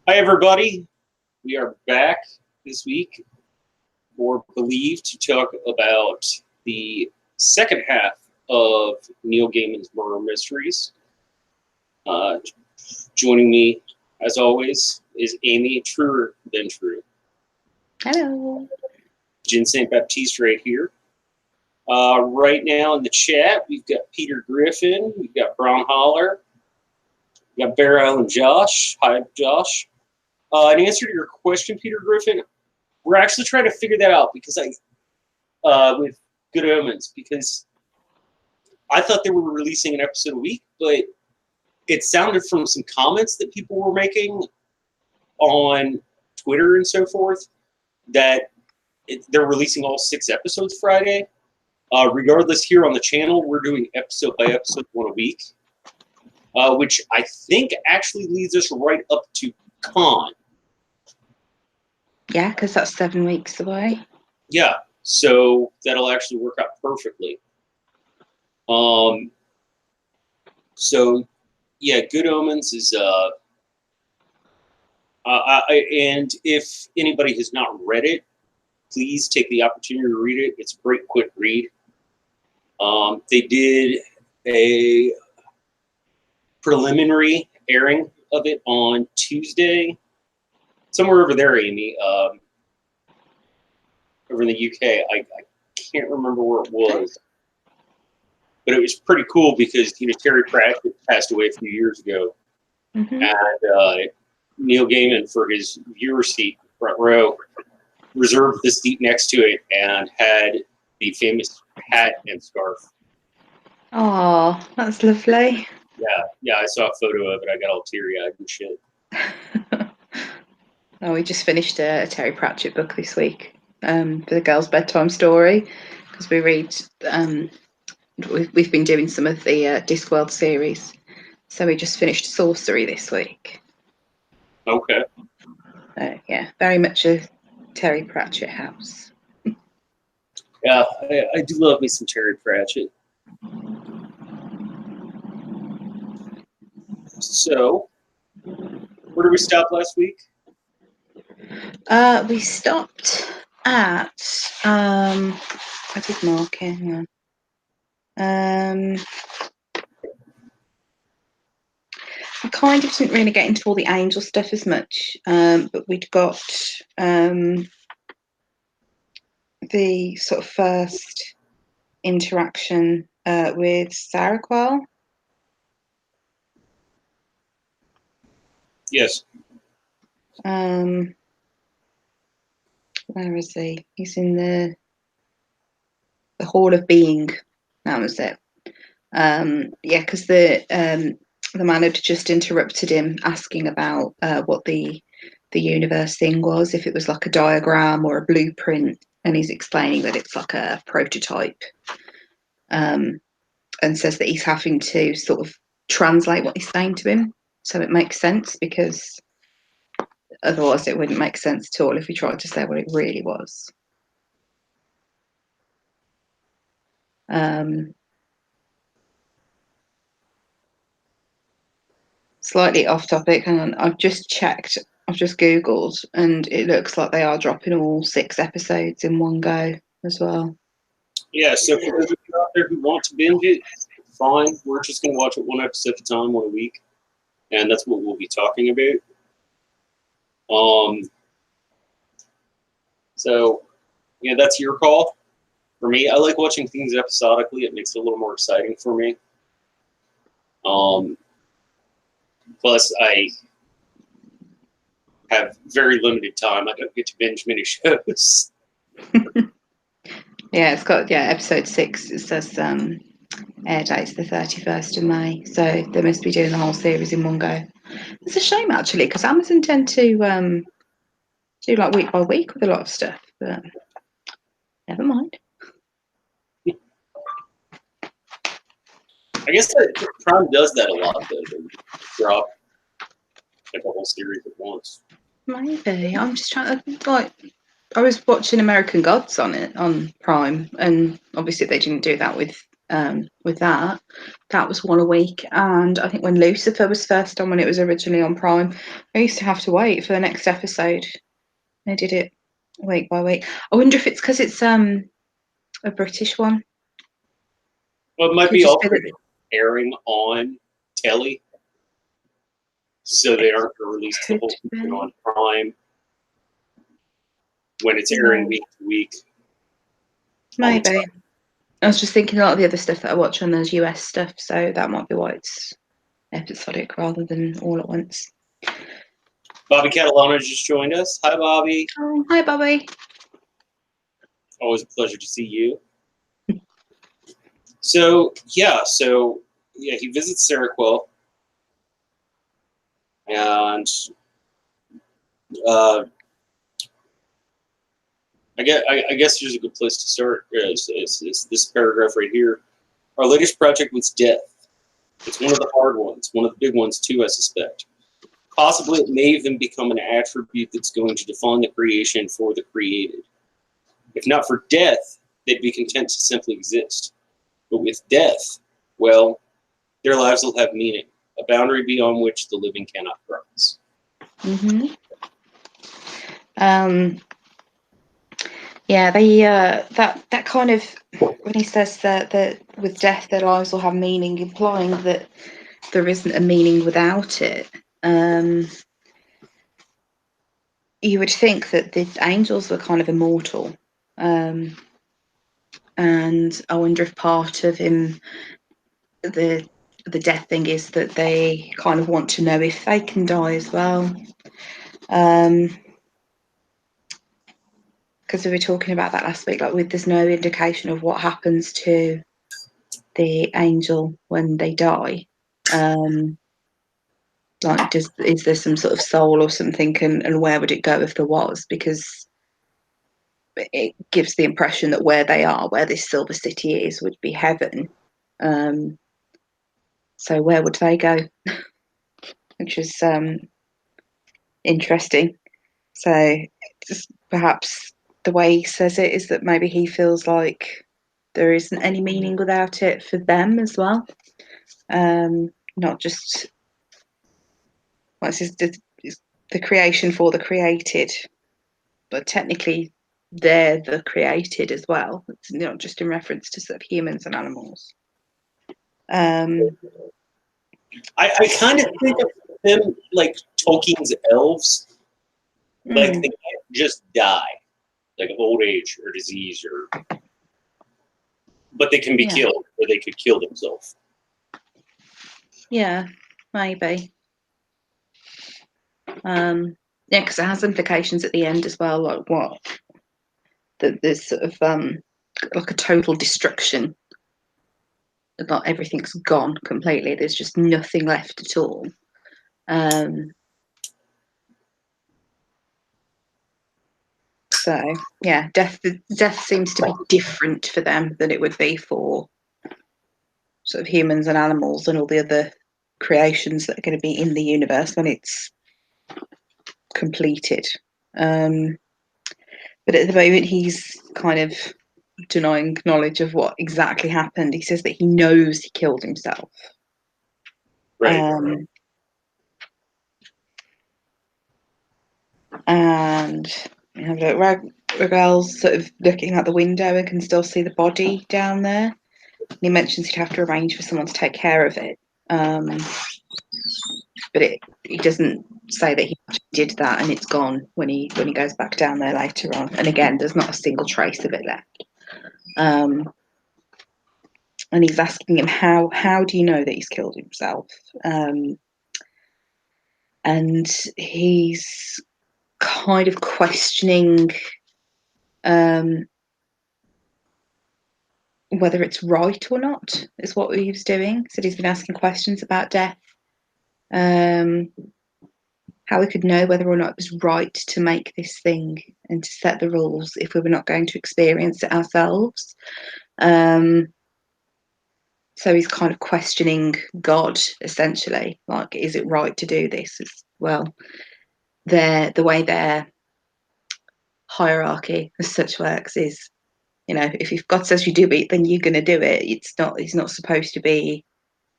Hi, everybody. We are back this week for Believe to talk about the second half of Neil Gaiman's Murder Mysteries. Uh, Joining me, as always, is Amy Truer than True. Hello. Djinn St. Baptiste right here. Right now in the chat, we've got Peter Griffin, we've got Brown Holler, we've got Bear Island Josh. Hi, Josh. In answer to your question, Peter Griffin, we're actually trying to figure that out because with Good Omens, because I thought they were releasing an episode a week, but it sounded from some comments that people were making on Twitter and so forth that they're releasing all 6 episodes Friday. Regardless, here on the channel, we're doing episode by episode, one a week, which I think actually leads us right up to Con. Yeah, because that's 7 weeks away. Yeah, so that'll actually work out perfectly. So yeah, Good Omens is and if anybody has not read it, please take the opportunity to read it. It's a great quick read. They did a preliminary airing of it on Tuesday, somewhere over there, Amy, over in the UK. I can't remember where it was, but it was pretty cool because Terry Pratchett passed away a few years ago, and Neil Gaiman, for his viewer seat front row, reserved the seat next to it and had the famous hat and scarf. Oh, that's lovely. Yeah, I saw a photo of it. I got all teary-eyed and shit. Oh, we just finished a Terry Pratchett book this week for the girls' bedtime story because we read. We've been doing some of the Discworld series, so we just finished Sorcery this week. Okay. Yeah, very much a Terry Pratchett house. Yeah, I do love me some Terry Pratchett. So, where did we stop last week? We stopped at I did mark it. Hang on. I kind of didn't really get into all the angel stuff as much, but we'd got the sort of first interaction with Saraquel. Yes. Where is he? He's in the Hall of Being. That was it. Yeah, because the man had just interrupted him, asking about what the universe thing was, if it was like a diagram or a blueprint, and he's explaining that it's like a prototype, and says that he's having to sort of translate what he's saying to him so it makes sense, because otherwise it wouldn't make sense at all if he tried to say what it really was. Slightly off topic, hang on, I've just checked, I've just Googled, and it looks like they are dropping all 6 episodes in one go as well. Yeah, so for those of you out there who want to binge it, fine. We're just going to watch it one episode at a time, one a week, and that's what we'll be talking about. So, yeah, that's your call. For me, I like watching things episodically. It makes it a little more exciting for me. Plus, I have very limited time. I don't get to binge many shows. Yeah, it's got, episode 6, it says air date's the 31st of May, so they must be doing the whole series in one go. It's a shame, actually, because Amazon tend to do like week by week with a lot of stuff, but never mind. I guess that Prime does that a lot, though. They drop like a whole series at once. Maybe. I'm just trying to, like, I was watching American Gods on Prime, and obviously they didn't do that with with that. That was one a week. And I think when Lucifer was first on, when it was originally on Prime, I used to have to wait for the next episode. They did it week by week. I wonder if it's because it's a British one. Well, it might Could be just also be that- airing on telly, so they aren't going to release the whole Could season be. on Prime when it's airing Yeah. week to week. Maybe. I was just thinking a lot of the other stuff that I watch on those US stuff, so that might be why it's episodic rather than all at once. Bobby Catalano just joined us. Hi, Bobby. Oh, hi, Bobby. Always a pleasure to see you. So yeah, he visits Seroquel, and I guess here's a good place to start. Is this paragraph right here? Our latest project was death. It's one of the hard ones, one of the big ones too, I suspect. Possibly it may even become an attribute that's going to define the creation for the created. If not for death, they'd be content to simply exist. But with death, well, their lives will have meaning, a boundary beyond which the living cannot cross. Mm-hmm. Yeah, they that kind of, when he says that with death their lives will have meaning, implying that there isn't a meaning without it. You would think that the angels were kind of immortal, and I wonder if part of him the death thing is that they kind of want to know if they can die as well. Because we were talking about that last week, like there's no indication of what happens to the angel when they die. Like, is there some sort of soul or something, and where would it go if there was? Because it gives the impression that where they are, where this silver city is, would be heaven. So where would they go? Which is interesting. So just perhaps the way he says it is that maybe he feels like there isn't any meaning without it for them as well. Not just what's the creation for the created, but technically they're the created as well. It's not just in reference to sort of humans and animals. I kind of think of them like Tolkien's elves. Like they can't just die, like of old age or disease, but they can be killed, or they could kill themselves. Yeah, maybe. Yeah, because it has implications at the end as well, like what that there's sort of like a total destruction. Not everything's gone completely. There's just nothing left at all. So yeah, death seems to be different for them than it would be for sort of humans and animals and all the other creations that are going to be in the universe when it's completed. But at the moment, he's kind of denying knowledge of what exactly happened. He says that he knows he killed himself. Right. And you know, Raguel's sort of looking out the window and can still see the body down there. And he mentions he'd have to arrange for someone to take care of it. But he doesn't say that he did that and it's gone when he goes back down there later on. And again, there's not a single trace of it left. And he's asking him, how do you know that he's killed himself? And he's kind of questioning whether it's right or not, is what he was doing. So he's been asking questions about death. How we could know whether or not it was right to make this thing and to set the rules if we were not going to experience it ourselves. So he's kind of questioning God, essentially. Like, is it right to do this? As well, the way their hierarchy as such works is You know, if God says you do it, then you're going to do it. He's not supposed to be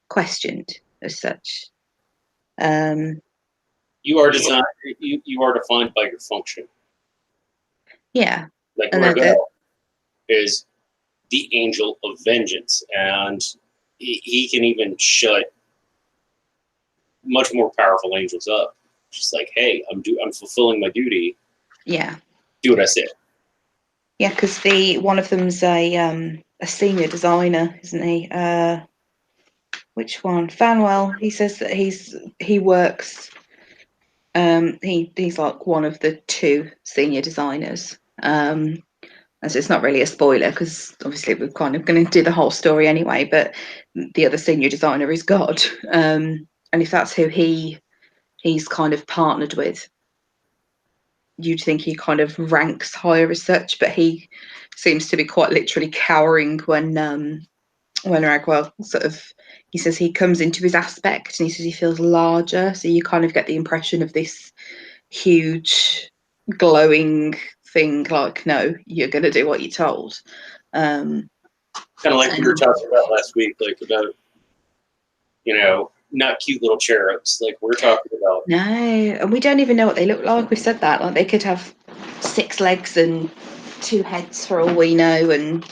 questioned as such. You are designed. You are defined by your function. Yeah, Like and Ravel is the angel of vengeance, and he can even shut much more powerful angels up. Just like, hey, I'm fulfilling my duty. Yeah, Do what I said. yeah, because one of them's a senior designer, isn't he? Which one? Fanwell. He says that he works. He's like one of the two senior designers. And so it's not really a spoiler because obviously we're kind of going to do the whole story anyway. But the other senior designer is God, and if that's who he's kind of partnered with, you'd think he kind of ranks higher as such. But he seems to be quite literally cowering when Ragwell sort of, he says he comes into his aspect and he says he feels larger. So you kind of get the impression of this huge glowing thing, like, no, you're going to do what you're told. Kind of like we were talking about last week, like about, not cute little cherubs. Like we're talking about. No, and we don't even know what they look like. We said that, like they could have 6 legs and 2 heads for all we know. And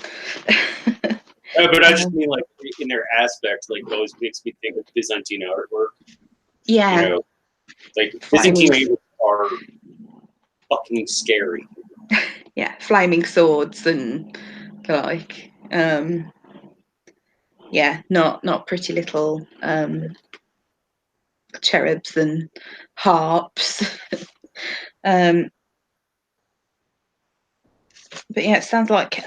But I just mean like in their aspect, like it always makes me think of Byzantine artwork. yeah, Like flaming, Byzantine angels are fucking scary. yeah, flaming swords and like, yeah, not pretty little cherubs and harps. But yeah, it sounds like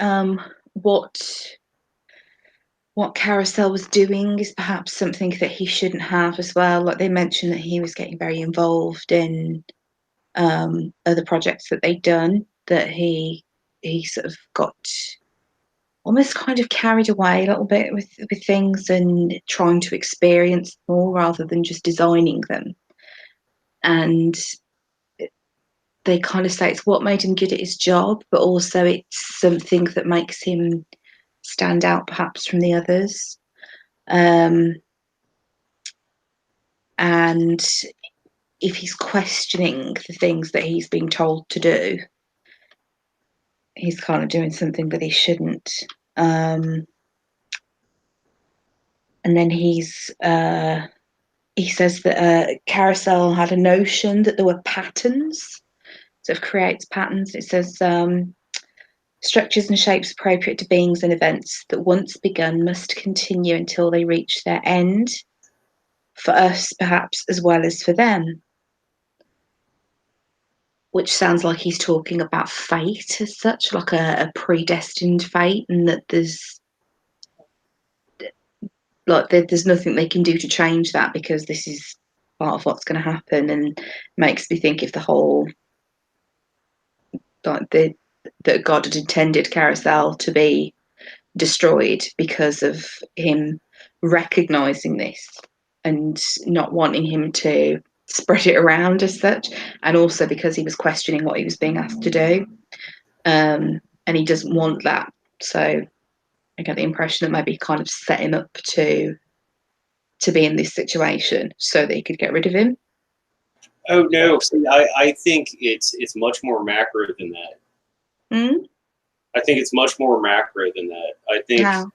what Carousel was doing is perhaps something that he shouldn't have as well. Like they mentioned that he was getting very involved in other projects that they'd done, that he sort of got almost kind of carried away a little bit with things and trying to experience more rather than just designing them. And they kind of say it's what made him good at his job, but also it's something that makes him stand out perhaps from the others. And if he's questioning the things that he's being told to do, he's kind of doing something that he shouldn't. And then he says that Carousel had a notion that there were patterns, sort of creates patterns. It says structures and shapes appropriate to beings and events that once begun must continue until they reach their end, for us perhaps as well as for them. Which sounds like he's talking about fate as such, like a predestined fate, and that there's nothing they can do to change that because this is part of what's going to happen. And makes me think if the whole that God had intended Carousel to be destroyed because of him recognizing this and not wanting him to spread it around as such, and also because he was questioning what he was being asked to do, and he doesn't want that. So I get the impression that maybe he kind of set him up to be in this situation so that he could get rid of him. Oh no! See, I think it's much more macro than that. Mm? I think it's much more macro than that. I think How?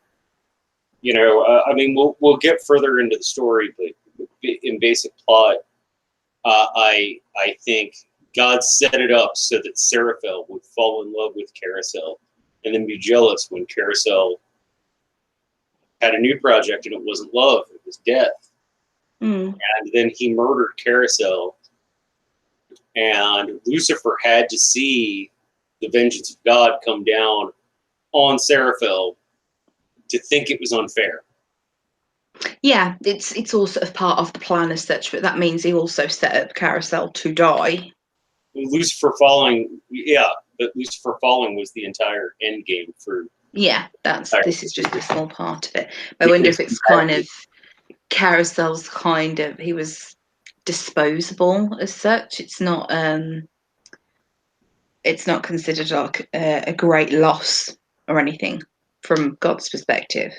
I mean, we'll get further into the story, but in basic plot, I think God set it up so that Seraphel would fall in love with Carousel, and then be jealous when Carousel had a new project and it wasn't love, it was death. Mm. And then he murdered Carousel, and Lucifer had to see the vengeance of God come down on Seraphel to think it was unfair. Yeah, it's all sort of part of the plan as such, but that means he also set up Carousel to die. Lucifer falling, yeah, but Lucifer falling was the entire end game for. Yeah, this is just a small part of it. But I wonder if it's kind of Carousel's kind of, he was disposable as such. It's not considered like a great loss or anything from God's perspective,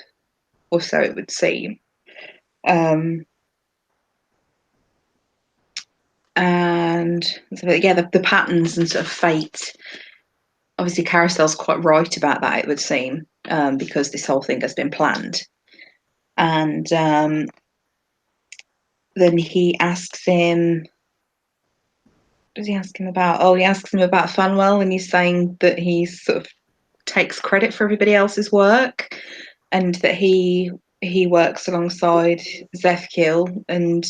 or so it would seem. And so, yeah, the patterns and sort of fate. Obviously, Carousel's quite right about that, it would seem, because this whole thing has been planned. And then he asks him, what does he ask him about? Oh, he asks him about Fanwell, and he's saying that he sort of takes credit for everybody else's work, and that he works alongside Zefkil, and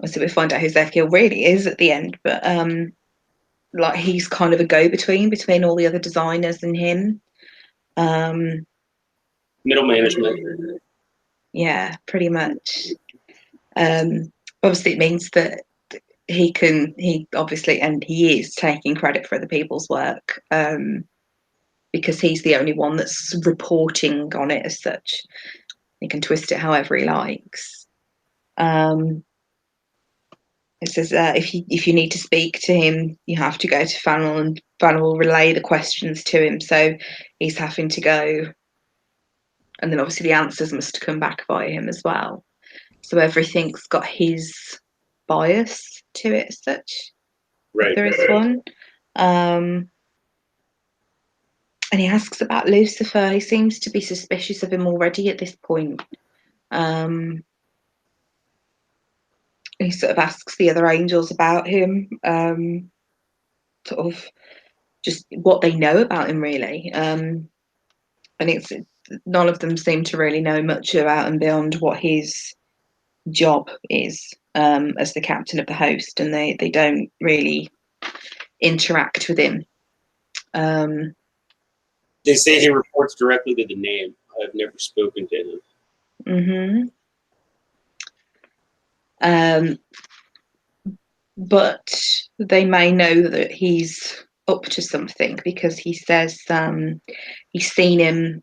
so we find out who Zefkil really is at the end, but like he's kind of a go-between between all the other designers and him. Middle management. Yeah, pretty much. Obviously, it means that he obviously, and he is taking credit for other people's work, because he's the only one that's reporting on it as such. He can twist it however he likes. It says if you need to speak to him, you have to go to Fanwell, and Fanwell will relay the questions to him. So he's having to go, and then obviously the answers must come back via him as well. So everything's got his bias to it as such. Right. If there is one. And he asks about Lucifer. He seems to be suspicious of him already at this point. He sort of asks the other angels about him, sort of just what they know about him, really. And it's none of them seem to really know much about him beyond what his job is, as the captain of the host, and they don't really interact with him. They say he reports directly to the name. I've never spoken to him. But they may know that he's up to something, because he says he's seen him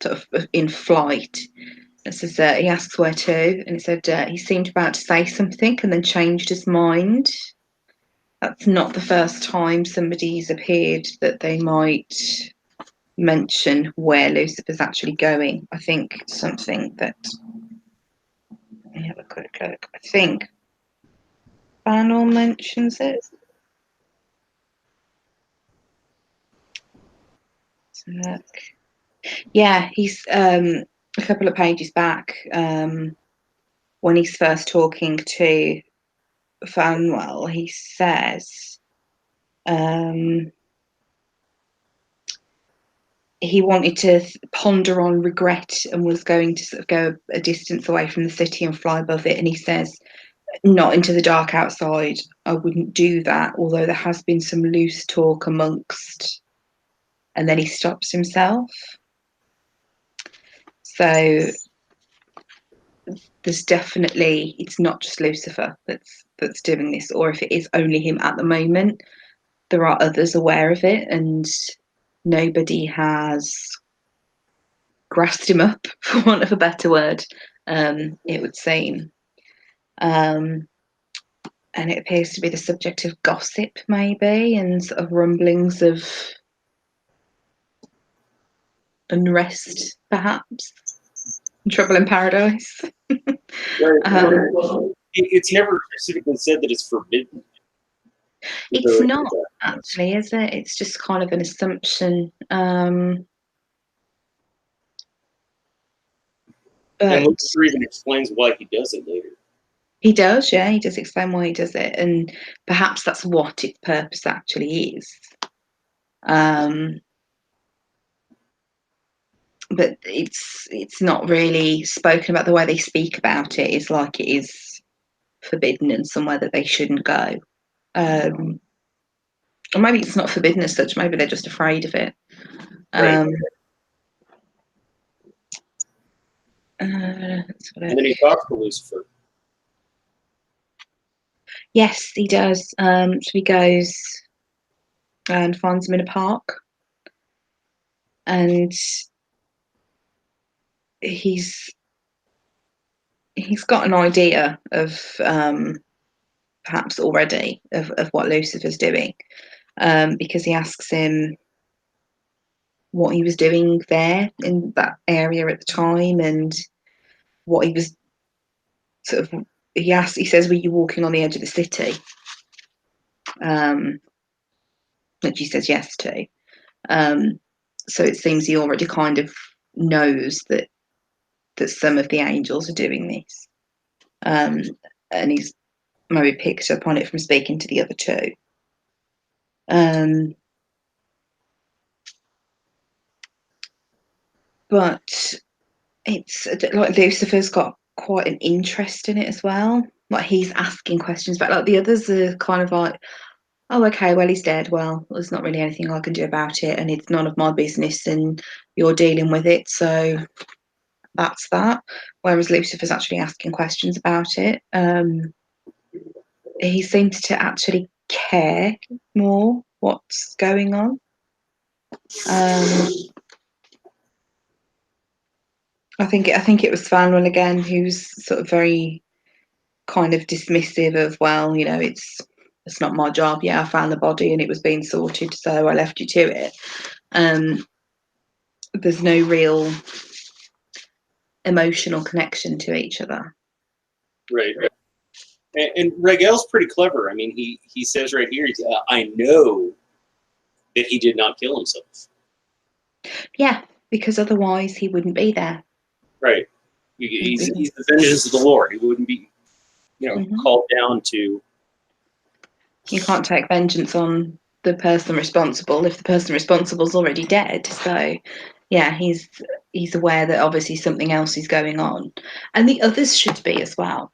sort of in flight. It says he asks where to, and it said he seemed about to say something and then changed his mind. That's not the first time somebody's appeared that they might mention where Lucifer's actually going. I think something that, let me have a quick look. I think Banner mentions it. Look. Yeah, he's a couple of pages back, when he's first talking to Fanwell, he says he wanted to ponder on regret and was going to sort of go a distance away from the city and fly above it. And he says, not into the dark outside. I wouldn't do that, although there has been some loose talk amongst. And then he stops himself. So there's definitely, it's not just Lucifer that's doing this, or if it is only him at the moment, there are others aware of it, and nobody has grassed him up, for want of a better word, it would seem. And it appears to be the subject of gossip, maybe, and sort of rumblings of unrest, perhaps. Trouble in paradise. It's never specifically said that it's forbidden. It's not, actually, is it? It's just kind of an assumption. And Lucifer even explains why he does it later. He does, yeah. He does explain why he does it, and perhaps that's what its purpose actually is. But it's not really spoken about. The way they speak about it is like it is forbidden and somewhere that they shouldn't go. Or maybe it's not forbidden as such. Maybe they're just afraid of it. Right. And then he talks to Lucifer. Yes, he does. So he goes and finds him in a park, and he's got an idea of perhaps already of what Lucifer's doing, because he asks him what he was doing there in that area at the time, and what he was sort of. He says, "Were you walking on the edge of the city?" Which he says yes to. So it seems he already kind of knows that some of the angels are doing this, and he's maybe picked up on it from speaking to the other two. But it's like Lucifer's got quite an interest in it as well. Like he's asking questions, but like the others are kind of like, oh, okay, well, he's dead. Well, there's not really anything I can do about it, and it's none of my business, and you're dealing with it, so that's that. Whereas Lucifer's actually asking questions about it. He seems to actually care more what's going on. I think it was Fanwell again who's sort of very kind of dismissive of, well, it's not my job. Yeah, I found the body and it was being sorted, so I left you to it. There's no real emotional connection to each other. Right. And Regel's pretty clever. I mean, he says right here, I know that he did not kill himself. Yeah, because otherwise he wouldn't be there. Right. He's the vengeance of the Lord. He wouldn't be, called down to. You can't take vengeance on the person responsible if the person responsible is already dead. So, yeah, he's aware that obviously something else is going on, and the others should be as well.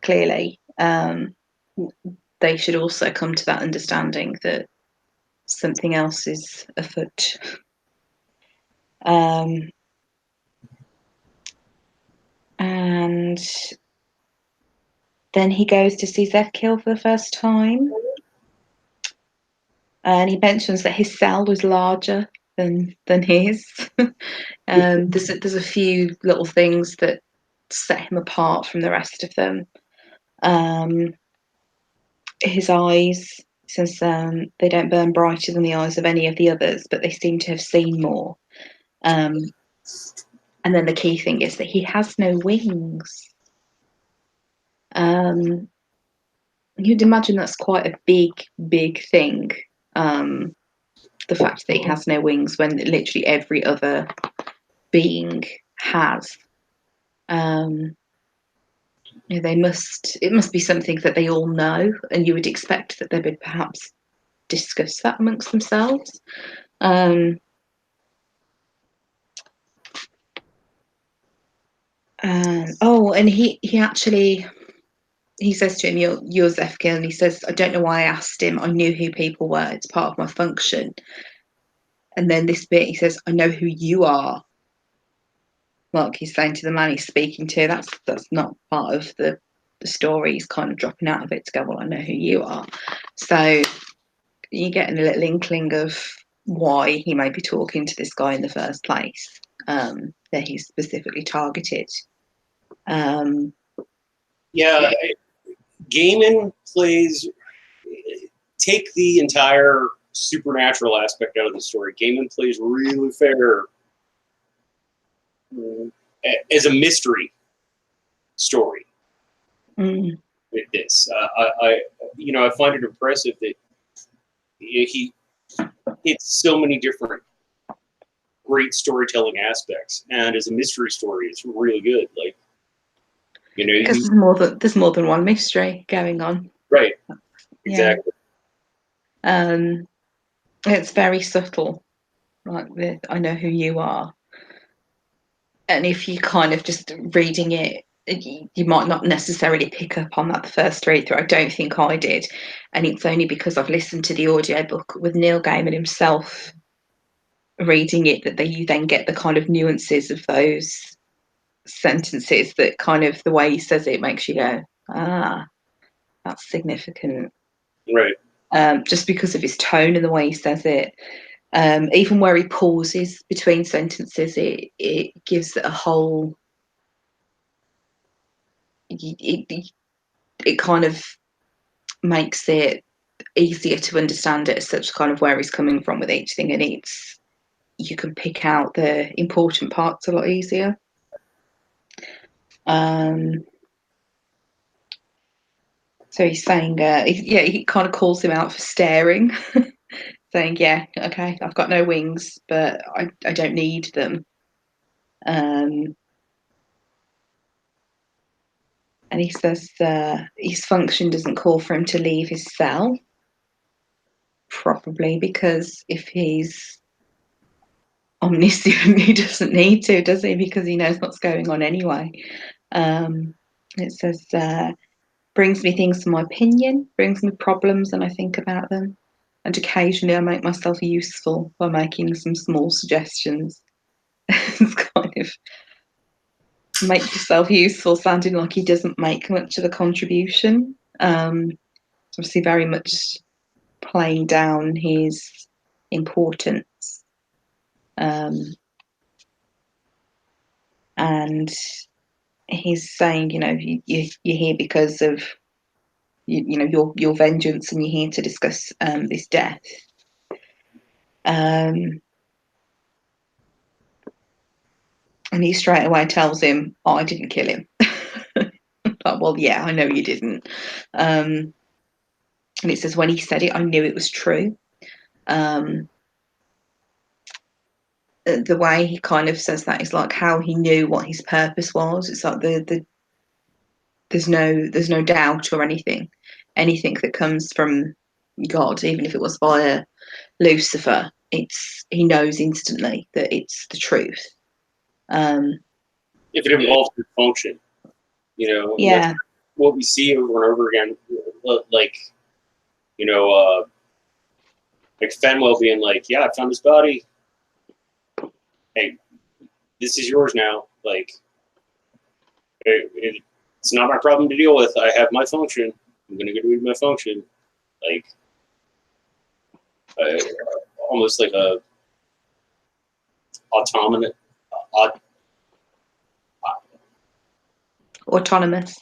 Clearly, they should also come to that understanding that something else is afoot. And then he goes to see Zethkiel for the first time. And he mentions that his cell was larger than his. There's a few little things that set him apart from the rest of them. His eyes, says they don't burn brighter than the eyes of any of the others, but they seem to have seen more. And then the key thing is that he has no wings. You'd imagine that's quite a big thing. The fact that he has no wings when literally every other being has. It must be something that they all know, and you would expect that they would perhaps discuss that amongst themselves. And he says to him, "You're Zefkil," and he says, "I don't know why I asked him. I knew who people were. It's part of my function." And then this bit, he says, "I know who you are." Like he's saying to the man he's speaking to, that's not part of the story. He's kind of dropping out of it to go, "Well, I know who you are." So you're getting a little inkling of why he may be talking to this guy in the first place, that he's specifically targeted. Gaiman plays. Take the entire supernatural aspect out of the story. Gaiman plays really fair as a mystery story. With this, I find it impressive that he hits so many different great storytelling aspects, and as a mystery story, it's really good. Like, because there's more than one mystery going on. Right. Exactly. It's very subtle, like the "I know who you are," and if you kind of just reading it, you might not necessarily pick up on that the first read through. I don't think I did, and it's only because I've listened to the audiobook with Neil Gaiman himself reading it that you then get the kind of nuances of those sentences, that kind of the way he says it makes you go, that's significant. Right. Just because of his tone and the way he says it. Even where he pauses between sentences, it gives it a whole. It kind of makes it easier to understand it as such, kind of where he's coming from with each thing, and you can pick out the important parts a lot easier. So he's saying, he kind of calls him out for staring, saying, yeah, okay, I've got no wings, but I don't need them. And he says his function doesn't call for him to leave his cell, probably because if he's omniscient, he doesn't need to, does he? Because he knows what's going on anyway. It says, brings me things for my opinion, brings me problems and I think about them. And occasionally I make myself useful by making some small suggestions. It's kind of make yourself useful sounding like he doesn't make much of a contribution. Obviously very much playing down his importance. And he's saying, you're here because of your vengeance, and you're here to discuss this death. And he straight away tells him, "Oh, I didn't kill him." Like, well, yeah, I know you didn't. And it says, when he said it, I knew it was true. The way he kind of says that is like how he knew what his purpose was. It's like there's no doubt or anything that comes from God, even if it was via Lucifer. He knows instantly that it's the truth. If it involves the function, Yeah, what we see over and over again, like Fenwell being like, yeah, I found his body. Hey, this is yours now. Like, it's not my problem to deal with. I have my function. I'm going to get rid of my function. Like, almost like a autonomous. autonomous.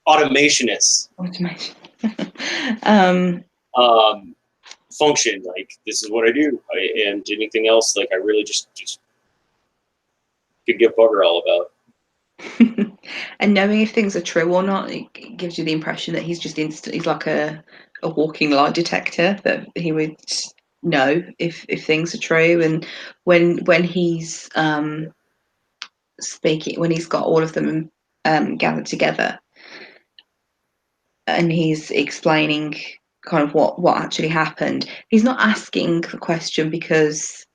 Automationist. Automation. Function. Like, this is what I do. And anything else, like, I really just could give bugger all about. And knowing if things are true or not, it gives you the impression that he's just he's like a walking lie detector, that he would know if things are true. And when he's speaking, when he's got all of them gathered together and he's explaining kind of what actually happened, he's not asking the question because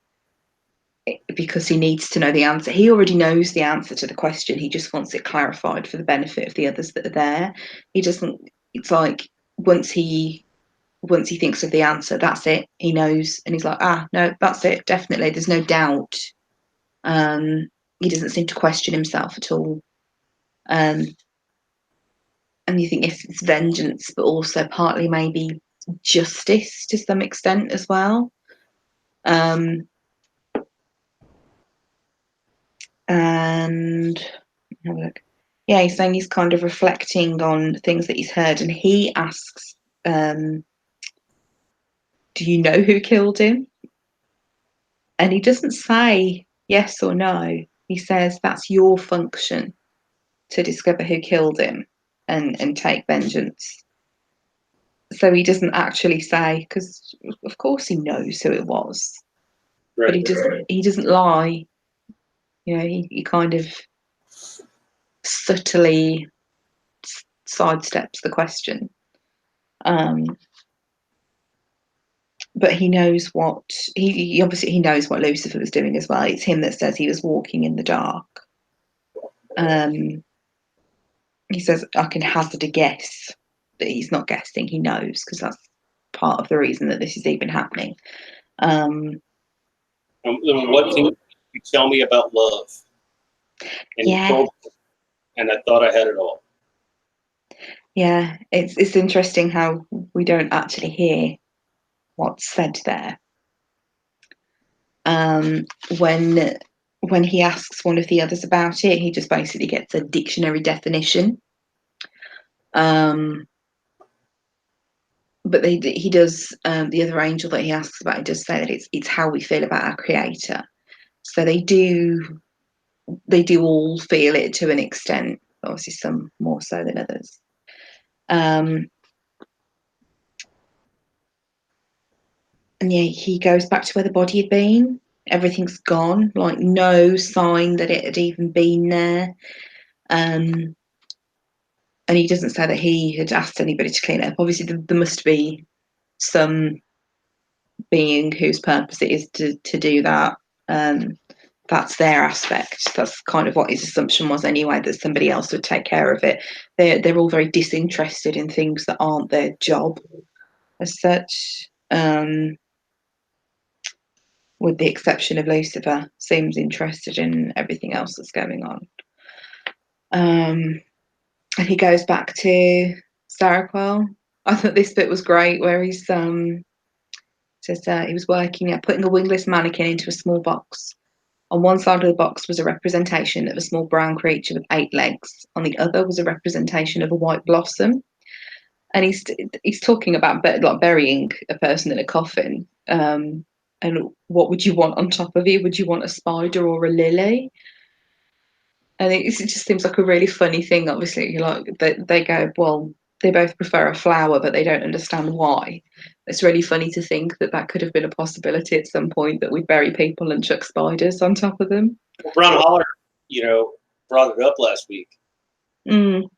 he needs to know the answer. He already knows the answer to the question. He just wants it clarified for the benefit of the others that are there. He doesn't. It's like once he thinks of the answer, that's it. He knows, and he's like, no, that's it. Definitely, there's no doubt. He doesn't seem to question himself at all. And you think, yes, it's vengeance, but also partly maybe justice to some extent as well. And have a look. Yeah, he's saying he's kind of reflecting on things that he's heard, and he asks, "Do you know who killed him?" And he doesn't say yes or no. He says that's your function to discover who killed him and take vengeance. So he doesn't actually say, because of course he knows who it was, Right. but he doesn't lie. He kind of subtly sidesteps the question. But he knows what he obviously he knows what Lucifer was doing as well. It's him that says he was walking in the dark. He says, I can hazard a guess that he's not guessing. He knows, because that's part of the reason that this is even happening. What can you tell me about love? And Yeah. he told me, and I thought I had it all. Yeah, it's interesting how we don't actually hear what's said there. When he asks one of the others about it, he just basically gets a dictionary definition. But he does, the other angel that he asks about, he does say that it's how we feel about our creator. So they do all feel it to an extent. Obviously, some more so than others. And yeah, he goes back to where the body had been. Everything's gone, like no sign that it had even been there. And he doesn't say that he had asked anybody to clean it up. Obviously, there must be some being whose purpose it is to do that. That's their aspect. That's kind of what his assumption was anyway, that somebody else would take care of it. They're all very disinterested in things that aren't their job as such. With the exception of Lucifer, seems interested in everything else that's going on. And he goes back to Starquel. I thought this bit was great, where he's says he was working at putting a wingless mannequin into a small box. On one side of the box was a representation of a small brown creature with 8 legs. On the other was a representation of a white blossom. And he's talking about like burying a person in a coffin. And what would you want on top of you? Would you want a spider or a lily? And it just seems like a really funny thing. Obviously, like they go, well, they both prefer a flower, but they don't understand why. It's really funny to think that could have been a possibility at some point, that we bury people and chuck spiders on top of them. Well, Brown Holler, brought it up last week. Mm.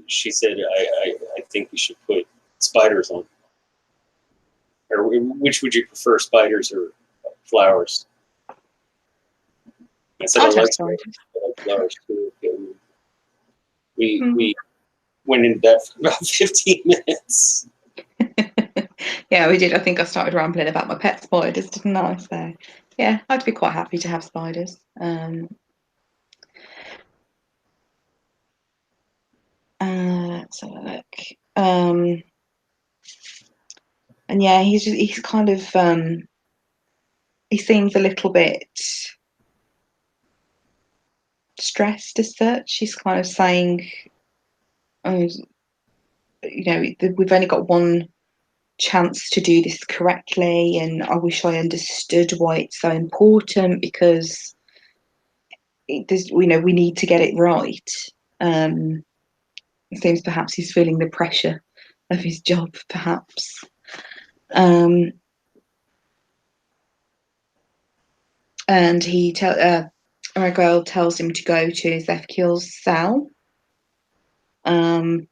She said, I think we should put spiders on. Or which would you prefer, spiders or flowers? I said I like flowers too. We went into that for about 15 minutes. Yeah, we did. I think I started rambling about my pet spiders, didn't I? So yeah, I'd be quite happy to have spiders. Let's have a look. And yeah, he's kind of he seems a little bit stressed as such. He's kind of saying, we've only got one chance to do this correctly, and I wish I understood why it's so important, because we need to get it right. It seems perhaps he's feeling the pressure of his job, perhaps. And Miguel tells him to go to Ezekiel's cell. And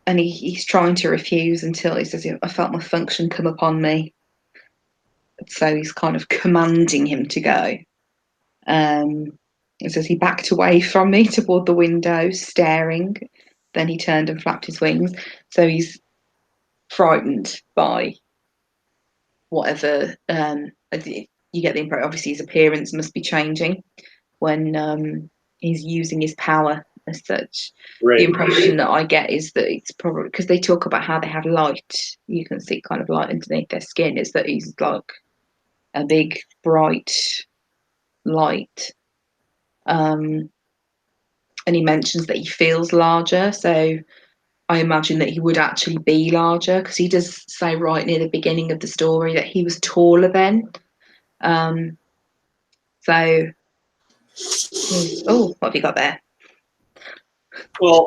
he's trying to refuse until he says, I felt my function come upon me. So he's kind of commanding him to go. It says he backed away from me toward the window, staring. Then he turned and flapped his wings. So he's frightened by whatever. You get the impression, obviously, his appearance must be changing when he's using his power as such. Right. The impression that I get is that it's probably because they talk about how they have light. You can see kind of light underneath their skin. Is that he's like a big, bright light. And he mentions that he feels larger. So I imagine that he would actually be larger, because he does say right near the beginning of the story that he was taller then. What have you got there? Well,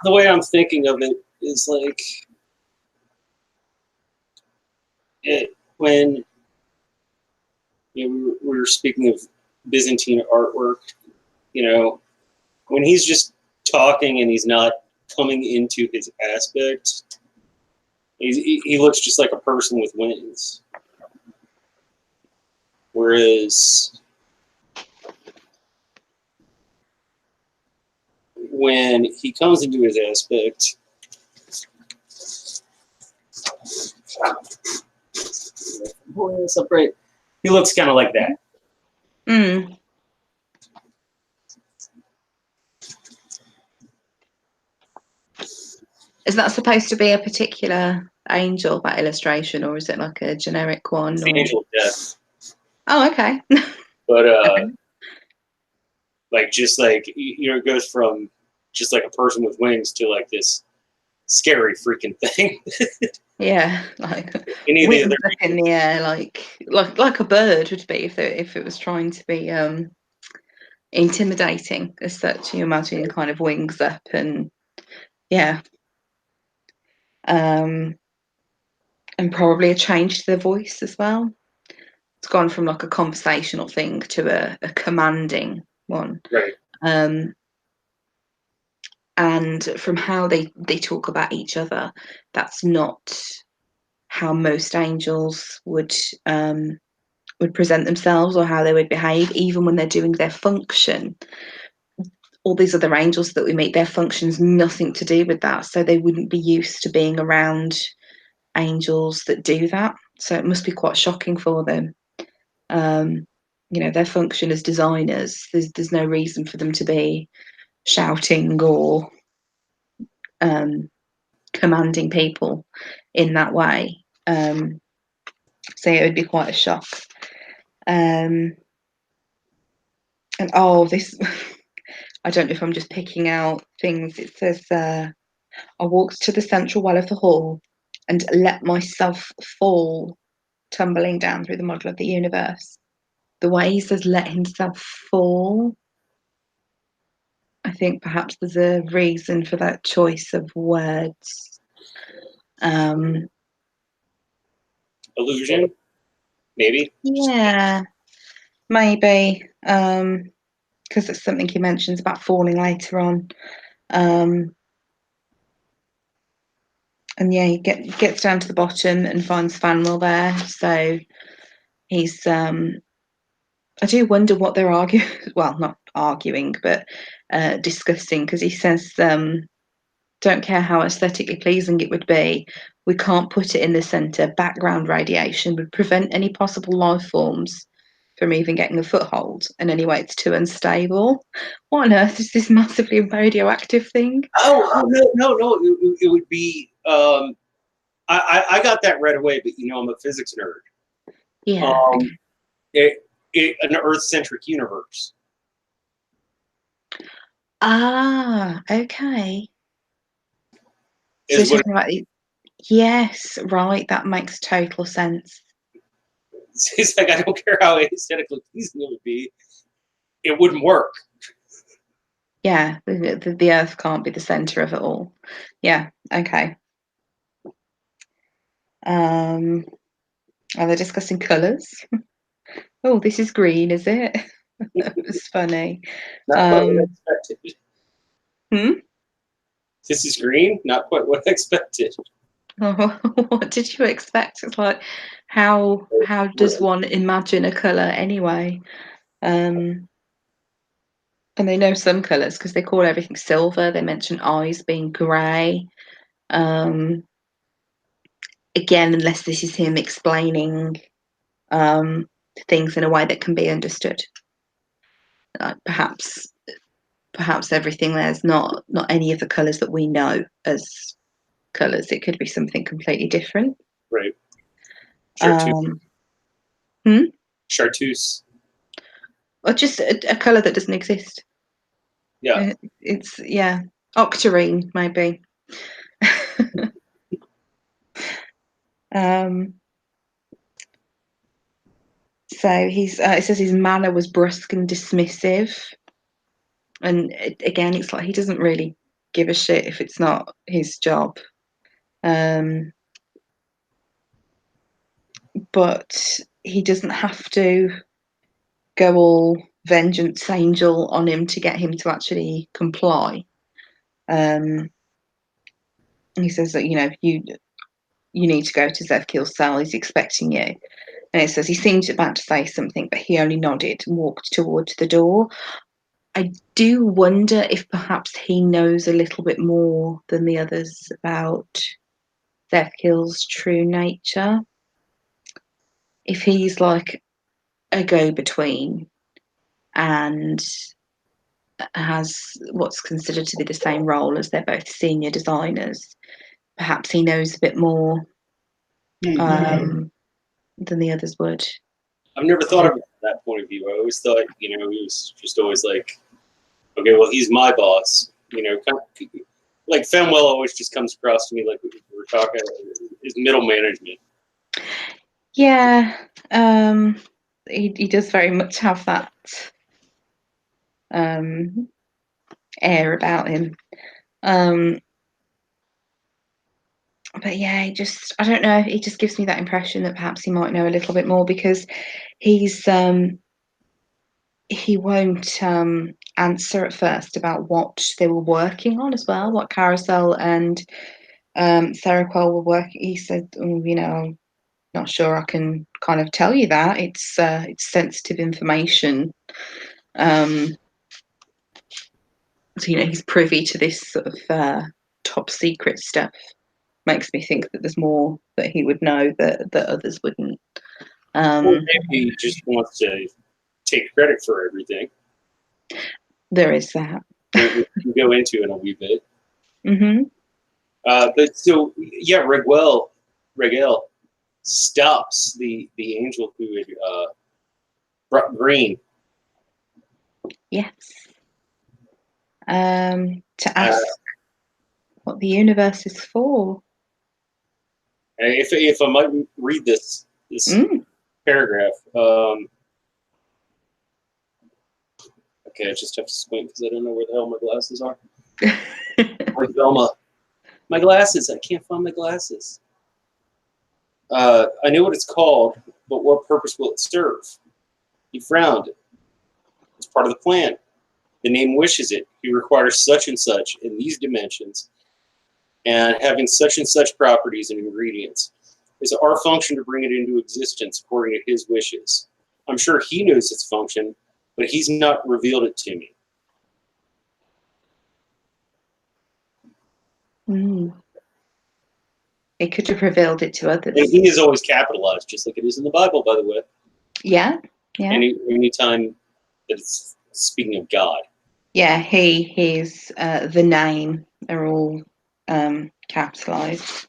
the way I'm thinking of it is like when we were speaking of Byzantine artwork, when he's just talking and he's not coming into his aspect, he looks just like a person with wings. Whereas when he comes into his aspect, he looks kind of like that. Mm. Is that supposed to be a particular angel, that illustration, or is it like a generic one? It's the angel of death. Oh, okay. But it goes from just like a person with wings to like this scary freaking thing. Yeah, like Any of the wings other up in the air, like a bird would be if it was trying to be intimidating as such. You imagine kind of wings up and yeah, and probably a change to the voice as well. It's gone from like a conversational thing to a commanding one. right, And from how they talk about each other, that's not how most angels would present themselves or how they would behave, even when they're doing their function. All these other angels that we meet, their function's nothing to do with that, so they wouldn't be used to being around angels that do that. So it must be quite shocking for them. Their function as designers, there's no reason for them to be shouting or commanding people in that way. So it would be quite a shock. And this, I don't know if I'm just picking out things. It says, I walked to the central well of the hall and let myself fall, tumbling down through the model of the universe. The way he says let himself fall, I think perhaps there's a reason for that choice of words. illusion, maybe. Yeah, maybe. Because it's something he mentions about falling later on. And yeah, he gets down to the bottom and finds Fanwell there. So he's I do wonder what they're arguing. Well, not arguing, but discussing, because he says, "Don't care how aesthetically pleasing it would be. We can't put it in the centre. Background radiation would prevent any possible life forms from even getting a foothold. And anyway, it's too unstable. What on earth is this massively radioactive thing?" Oh no! It would be. I got that right away, but I'm a physics nerd. Yeah. Um, an Earth-centric universe Ah, okay. So is what talking about yes, right. That makes total sense. it's like. I don't care how aesthetically pleasing it would be, it wouldn't work. Yeah, the Earth can't be the centre of it all. Yeah, okay. Are they discussing colours? Oh, this is green, is it? That was funny. Not quite what I expected. Hmm? This is green. Not quite what I expected. Oh, what did you expect? It's like, how does one imagine a colour anyway? And they know some colours because they call everything silver. They mention eyes being grey. Again, unless this is him explaining things in a way that can be understood. Perhaps everything there's not any of the colours that we know as colours. It could be something completely different. Right. Chartreuse. Hmm? Chartreuse. Or just a colour that doesn't exist. Yeah. It's octarine maybe. So he's it says his manner was brusque and dismissive, and again, it's like he doesn't really give a shit if it's not his job. But he doesn't have to go all vengeance angel on him to get him to actually comply. He says that you need to go to Zevkil's cell. He's expecting you. And it says he seemed about to say something, but he only nodded and walked towards the door. I do wonder if perhaps he knows a little bit more than the others about Zevkil's true nature. If he's like a go-between and has what's considered to be the same role as they're both senior designers, perhaps he knows a bit more than the others would. I've never thought of it from that point of view. I always thought, he was just always like, okay, well, he's my boss. like Femwell always just comes across to me like we were talking is middle management. Yeah, he does very much have that air about him. But yeah, I don't know, he just gives me that impression that perhaps he might know a little bit more, because he won't answer at first about what they were working on as well, what Carousel and Seroquel were working. He said, oh, I'm not sure I can kind of tell you that. It's sensitive information. So, he's privy to this sort of top secret stuff. Makes me think that there's more that he would know that others wouldn't. Or maybe he just wants to take credit for everything. There is that. We can go into in a wee bit. Mm-hmm. But so, yeah, Regel stops the angel who had brought Green. Yes. To ask what the universe is for. If I might read this paragraph. Okay, I just have to squint because I don't know where the hell my glasses are. Where's Velma? My glasses. I can't find my glasses. I know what it's called, but what purpose will it serve? He frowned. It's part of the plan. The name wishes it. He requires such and such in these dimensions, and having such and such properties and ingredients. It's our function to bring it into existence according to his wishes. I'm sure he knows its function, but he's not revealed it to me. He could have revealed it to others. And he is always capitalized, just like it is in the Bible, by the way. Yeah. Anytime that it's speaking of God. Yeah, his the name are all capitalized.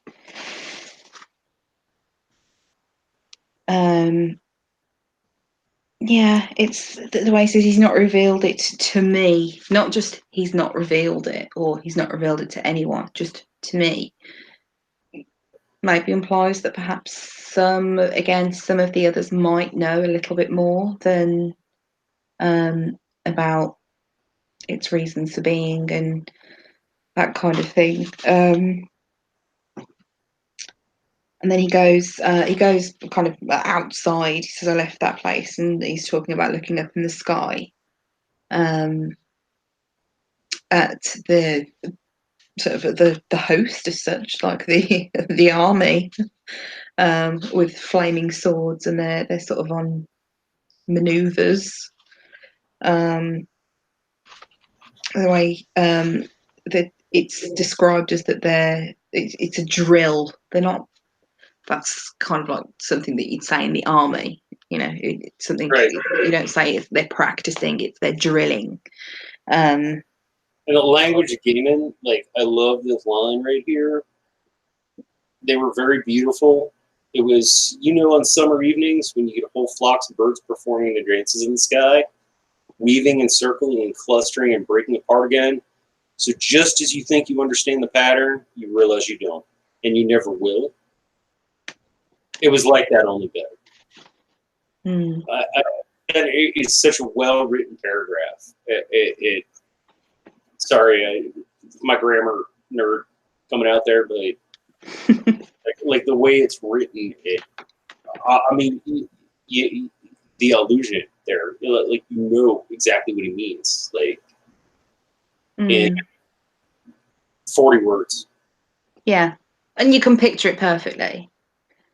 Yeah, it's the way he says he's not revealed it to me. Not just he's not revealed it, or he's not revealed it to anyone, just to me. Maybe implies that perhaps some of the others might know a little bit more than about its reasons for being and that kind of thing. And then he goes kind of outside. He says, I left that place, and he's talking about looking up in the sky at the sort of the host as such, like the army with flaming swords, and they're sort of on maneuvers. The way that it's described as that it's a drill. They're not. That's kind of like something that you'd say in the army. It's something right. You don't say they're practicing, it's they're drilling. In the language of Gaiman, like, I love this line right here. They were very beautiful. It was, on summer evenings when you get whole flocks of birds performing their dances in the sky, weaving and circling and clustering and breaking apart again. So just as you think you understand the pattern, you realize you don't, and you never will. It was like that, only better. It's such a well-written paragraph. Sorry, my grammar nerd coming out there, but like the way it's written, the allusion there, like exactly what he means, like in 40 words. Yeah, and you can picture it perfectly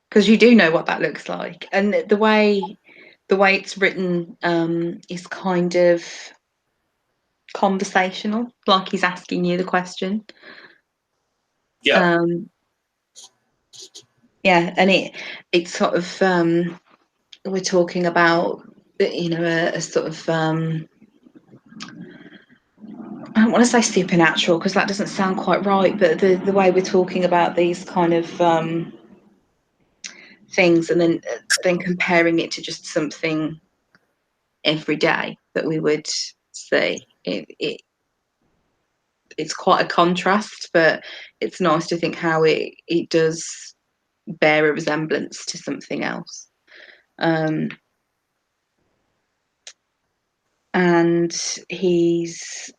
because you do know what that looks like, and the way it's written is kind of conversational, like he's asking you the question. Yeah. Yeah, and it's sort of we're talking about a sort of I don't want to say supernatural because that doesn't sound quite right, but the way we're talking about these kind of things, and then comparing it to just something every day that we would see, it's quite a contrast, but it's nice to think how it does bear a resemblance to something else. And he's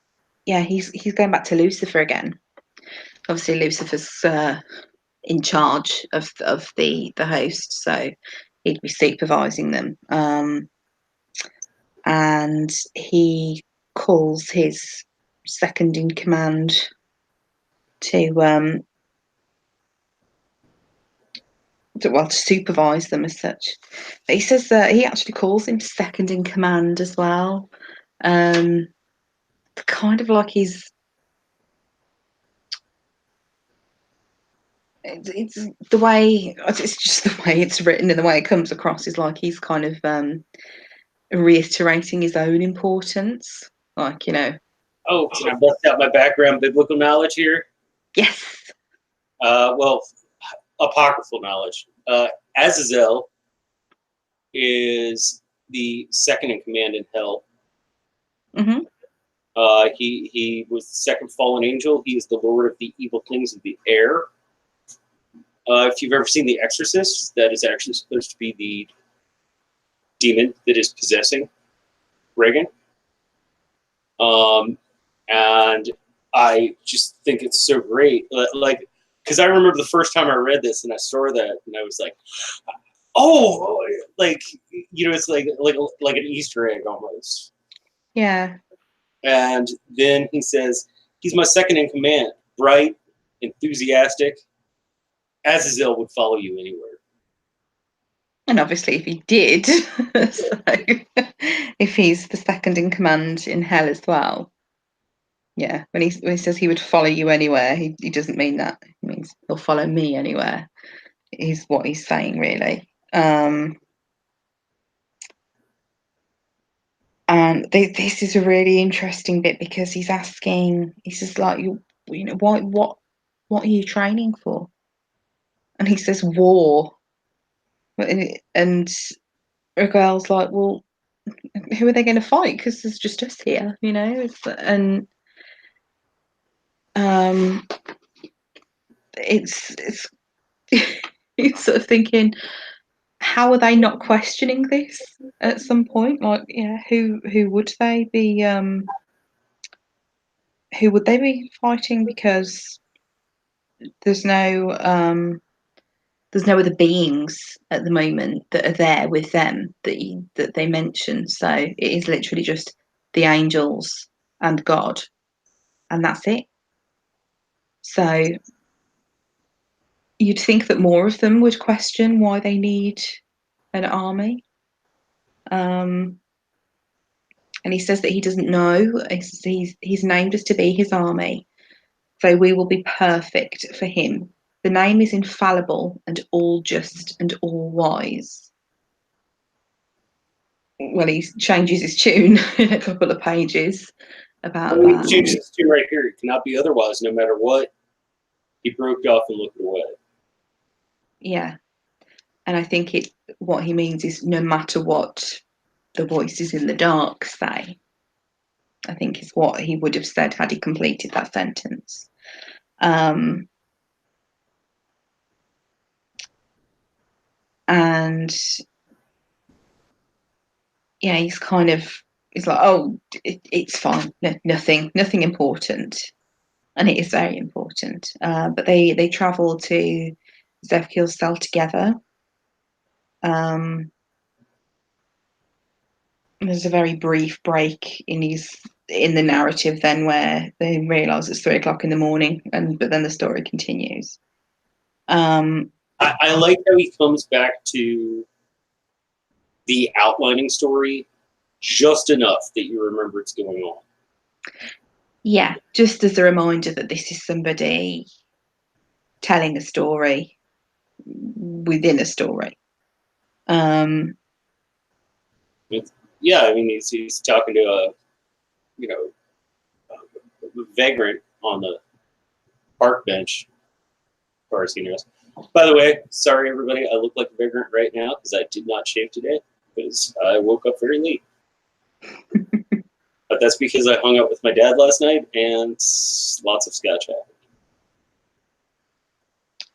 going back to Lucifer again. Obviously, Lucifer's in charge of the host, so he'd be supervising them. And he calls his second in command to supervise them as such. But he says that he actually calls him second in command as well. Kind of like he's it's the way it's just the way it's written and the way it comes across is like he's kind of reiterating his own importance, like, you know. Oh, can I bust out my background biblical knowledge here? Yes. Well, apocryphal knowledge. Azazel is the second in command in hell. Mm-hmm. He was the second fallen angel. He is the lord of the evil things of the air. If you've ever seen The Exorcist, that is actually supposed to be the demon that is possessing Reagan. And I just think it's so great. Like, because I remember the first time I read this and I saw that and I was like, oh, like, you know, it's like an Easter egg almost. Yeah. And then he says, he's my second in command, bright, enthusiastic. Azazel would follow you anywhere. And obviously, if he did, so if he's the second in command in hell as well, yeah. When he says he would follow you anywhere, he doesn't mean that. He means he'll follow me anywhere. Is what he's saying, really. And this is a really interesting bit because he's asking. He says, like, you know, what are you training for? And he says, war. And Raguel's like, well, who are they going to fight? Because there's just us here, you know. It's it's sort of thinking, how are they not questioning this at some point? Like, yeah, who would they be? Who would they be fighting? Because there's no other beings at the moment that are there with them that they mention. So it is literally just the angels and God, and that's it. So you'd think that more of them would question why they need an army. And he says that he doesn't know. He's named us to be his army, so we will be perfect for him. The name is infallible and all just and all wise. Well, he changes his tune in a couple of pages about that. He changes his tune right here. It cannot be otherwise, no matter what. He broke off and looked away. Yeah, and I think what he means is no matter what the voices in the dark say, I think is what he would have said had he completed that sentence. And yeah, he's like, oh, it's fine, nothing important, and it is very important. But they travel to Zevkil's cell together. There's a very brief break in the narrative then where they realise it's 3:00 in the morning, but then the story continues. I like how he comes back to the outlining story just enough that you remember it's going on. Yeah, just as a reminder that this is somebody telling a story within a story. Yeah, I mean, he's talking to a vagrant on the park bench, as far as he knows. By the way, sorry everybody, I look like a vagrant right now because I did not shave today because I woke up very late. But that's because I hung out with my dad last night and lots of scotch happened.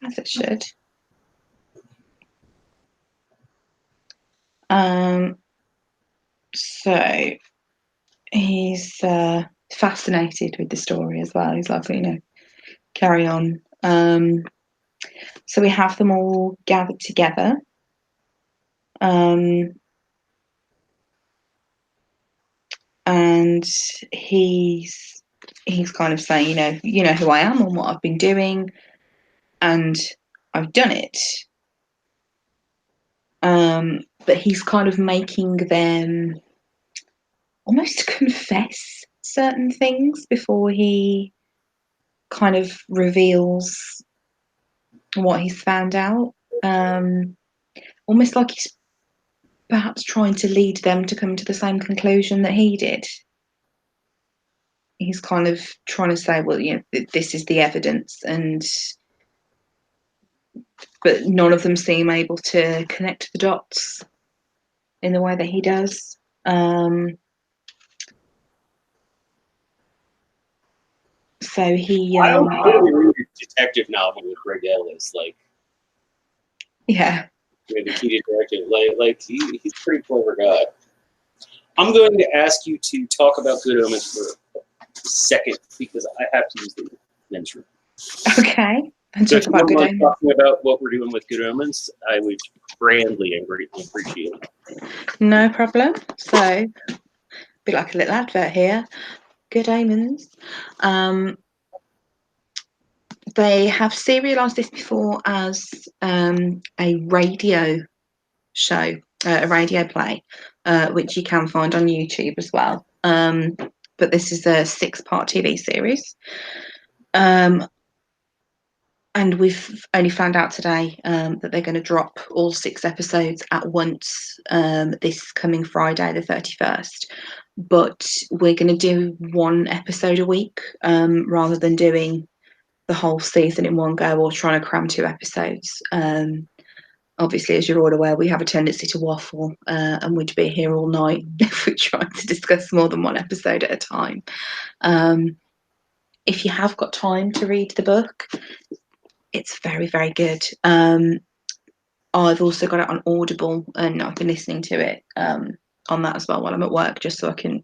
As it should. So he's fascinated with the story as well. He's like, carry on. So we have them all gathered together. And he's kind of saying, you know who I am and what I've been doing, and I've done it. But he's kind of making them almost confess certain things before he kind of reveals what he's found out. Almost like he's perhaps trying to lead them to come to the same conclusion that he did. He's kind of trying to say, well, this is the evidence, but none of them seem able to connect the dots in the way that he does. So he. I would totally read a detective novel with Greg Ellis, Yeah. The key detective. He's a pretty clever guy. I'm going to ask you to talk about Good Omens for a second because I have to use the men's room. Okay. And So talk if you about don't Good mind Omens. talking about what we're doing with Good Omens, I would grandly and greatly appreciate it. No problem. So, be like a little advert here. Good Omens. They have serialised this before as a radio show, a radio play, which you can find on YouTube as well. But this is a 6-part TV series. And we've only found out today that they're going to drop all 6 episodes at once this coming Friday, the 31st. But we're going to do 1 episode a week rather than doing the whole season in one go or trying to cram 2 episodes. Obviously, as you're all aware, we have a tendency to waffle and we'd be here all night if we tried to discuss more than 1 episode at a time. If you have got time to read the book, it's very, very good. I've also got it on Audible and I've been listening to it on that as well while I'm at work, just so I can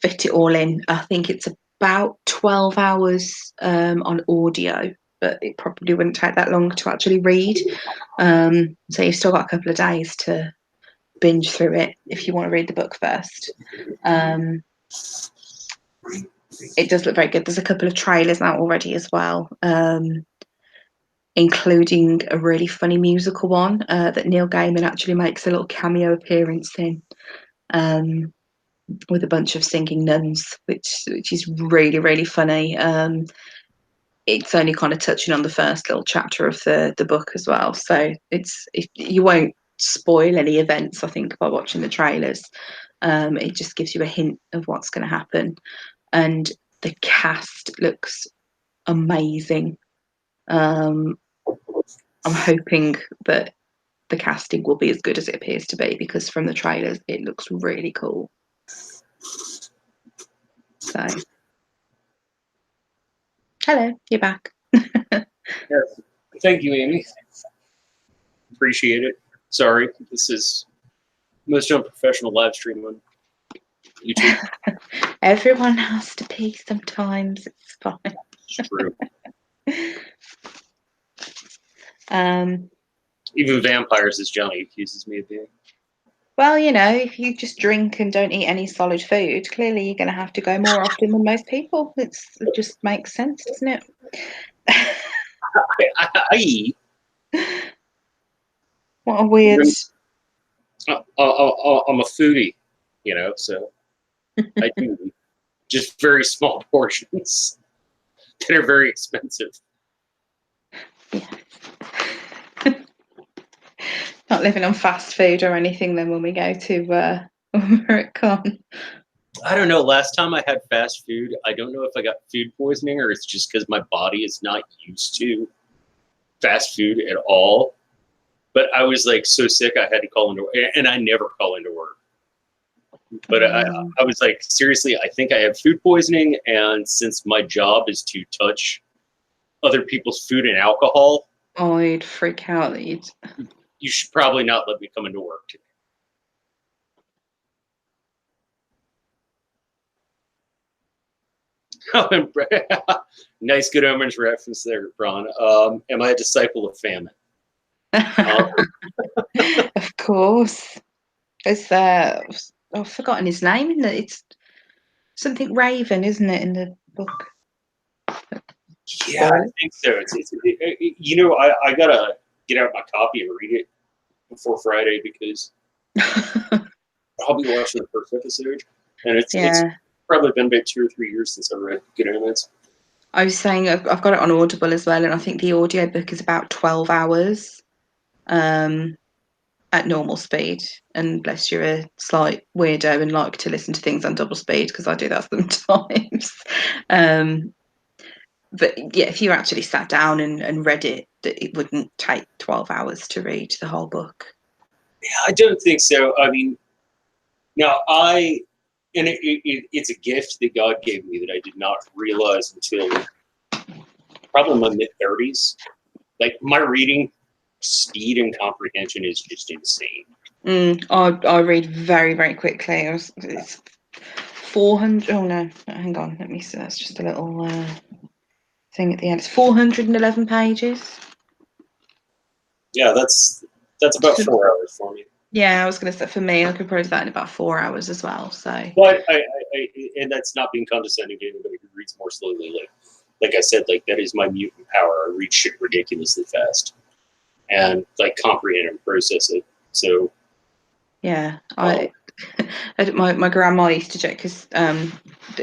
fit it all in. I think it's about 12 hours on audio, but it probably wouldn't take that long to actually read. So you've still got a couple of days to binge through it if you want to read the book first. It does look very good. There's a couple of trailers out already as well, including a really funny musical one that Neil Gaiman actually makes a little cameo appearance in, with a bunch of singing nuns, which is really, really funny. It's only kind of touching on the first little chapter of the book as well, so you won't spoil any events, I think, by watching the trailers. It just gives you a hint of what's going to happen, and the cast looks amazing. I'm hoping that the casting will be as good as it appears to be, because from the trailers it looks really cool. So, hello, you're back. Yes. Thank you, Amy. Appreciate it. Sorry, this is most unprofessional live stream on YouTube. Everyone has to pee sometimes. It's fine. It's true. Um, Even vampires, as Johnny accuses me of being. well, if you just drink and don't eat any solid food, clearly you're going to have to go more often than most people. It just makes sense, doesn't it? I eat. What a weird. I'm a foodie, so I do eat just very small portions that are very expensive. Yeah. Not living on fast food or anything then when we go to when we're at con. I don't know. Last time I had fast food, I don't know if I got food poisoning or it's just because my body is not used to fast food at all. But I was so sick I had to call into work, and I never call into work. But I was like, seriously, I think I have food poisoning, and since my job is to touch other people's food and alcohol, I'd freak out that you'd. You should probably not let me come into work today. Nice Good Omens reference there, Ron. Am I a disciple of famine? Of course. It's I've forgotten his name. In it's something Raven, isn't it, in the book? Yeah, I think so. You know, I gotta get out my copy and read it before Friday because I'll be watching the first episode, and it's probably been about 2 or 3 years since I read Good Omens. I was saying I've got it on Audible as well, and I think the audiobook is about 12 hours at normal speed, unless you're a slight weirdo and like to listen to things on double speed, because I do that sometimes. But yeah, if you actually sat down and read it, it wouldn't take 12 hours to read the whole book. Yeah, I don't think so. I mean, now it's a gift that God gave me that I did not realize until probably my mid-30s. Like, my reading speed and comprehension is just insane. I read very, very quickly. It's 400. Oh no, hang on. Let me see. That's just a little thing at the end. It's 411 pages. Yeah, that's about 4 hours for me. Yeah, I was going to say for me, I could probably do that in about 4 hours as well. So, but I and that's not being condescending to anybody who reads more slowly. Like I said, like that is my mutant power. I read shit ridiculously fast, and like comprehend and process it. So, yeah, my grandma used to joke because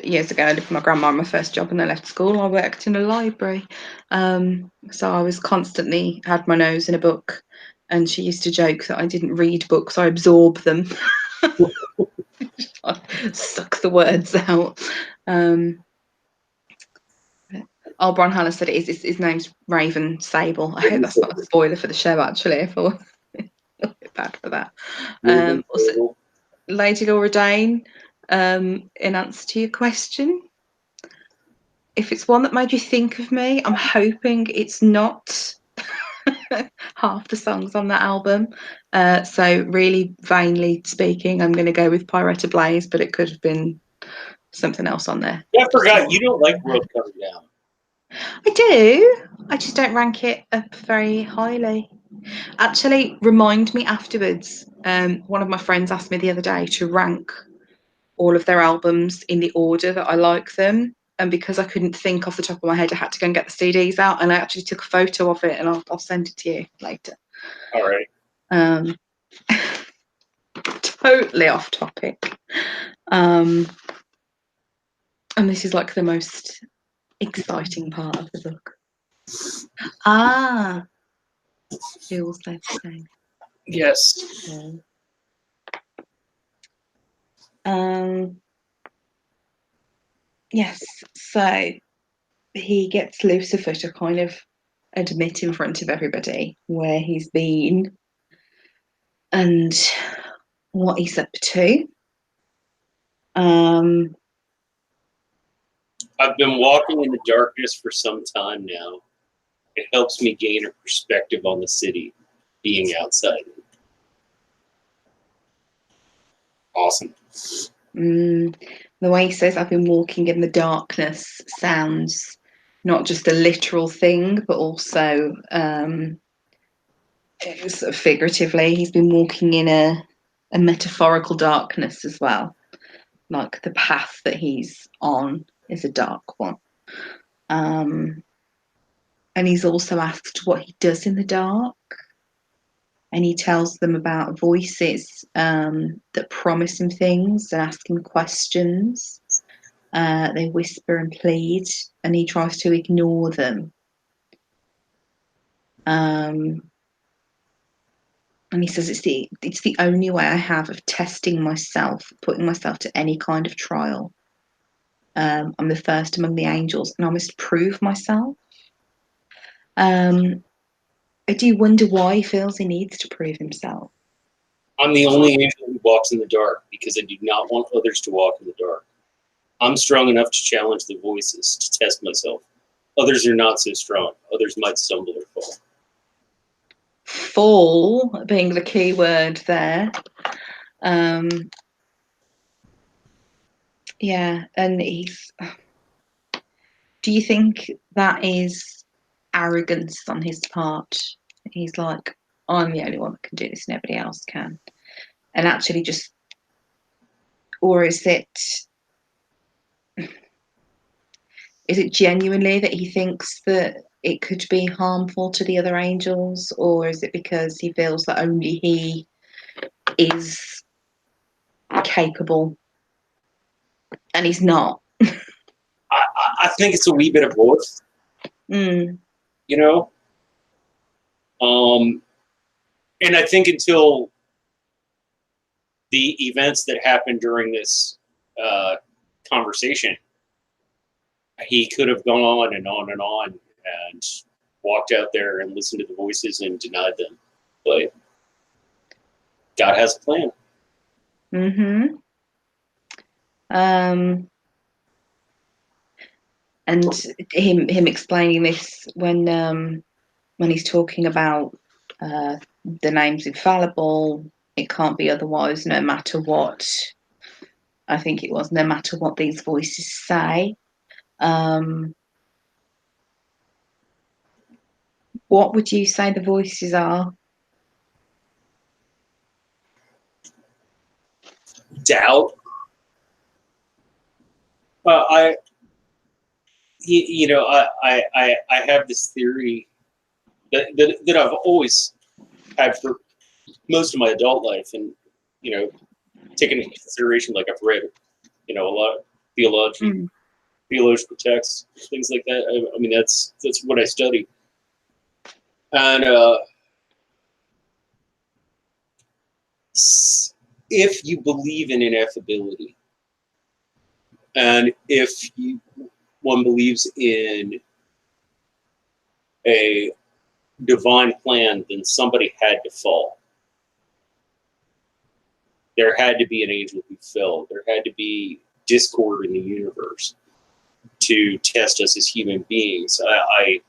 years ago I lived with my grandma on my first job, and I left school. I worked in a library, so I was constantly had my nose in a book, and she used to joke that I didn't read books; I absorb them. I suck the words out. Brian Hanna said his name's Raven Sable. I hope that's not a spoiler for the show, actually. If I was a little bit bad for that. Also, Lady Laura Dane, in answer to your question, if it's one that made you think of me, I'm hoping it's not half the songs on that album. So really vainly speaking, I'm going to go with Pirate Blaze, but it could have been something else on there. Yeah, I forgot. You don't like World Coming Down. I do. I just don't rank it up very highly. Actually, remind me afterwards. One of my friends asked me the other day to rank all of their albums in the order that I like them. And because I couldn't think off the top of my head, I had to go and get the CDs out, and I actually took a photo of it, and I'll send it to you later. All right. Totally off topic. And this is like the most exciting part of the book. Jules said the same. Yes. Yes, so he gets Lucifer to kind of admit in front of everybody where he's been and what he's up to. I've been walking in the darkness for some time now. It helps me gain a perspective on the city, being outside. Awesome. The way he says, I've been walking in the darkness sounds not just a literal thing, but also sort of figuratively. He's been walking in a metaphorical darkness as well. Like the path that he's on is a dark one. And he's also asked what he does in the dark. And he tells them about voices that promise him things and ask him questions. They whisper and plead, and he tries to ignore them. And he says it's the only way I have of testing myself, putting myself to any kind of trial. I'm the first among the angels, and I must prove myself. I do wonder why he feels he needs to prove himself. I'm the only angel who walks in the dark because I do not want others to walk in the dark. I'm strong enough to challenge the voices, to test myself. Others are not so strong. Others might stumble or fall. Fall being the key word there. Yeah, and do you think that is arrogance on his part? He's like, I'm the only one that can do this, nobody else can. And actually just, or is it genuinely that he thinks that it could be harmful to the other angels, or is it because he feels that only he is capable and he's not? I think it's a wee bit of both. Mm. You know, and I think until the events that happened during this conversation, he could have gone on and on and on and walked out there and listened to the voices and denied them. But God has a plan. Mm-hmm. And him explaining this when he's talking about the name's infallible, it can't be otherwise, no matter what. I think it was no matter what these voices say. What would you say the voices are? Doubt. I have this theory that I've always had for most of my adult life, and taking into consideration, like I've read, a lot of theological texts, things like that. I mean, that's what I study, and if you believe in ineffability, and if one believes in a divine plan, then somebody had to fall. There had to be an angel who fell. There had to be discord in the universe to test us as human beings. I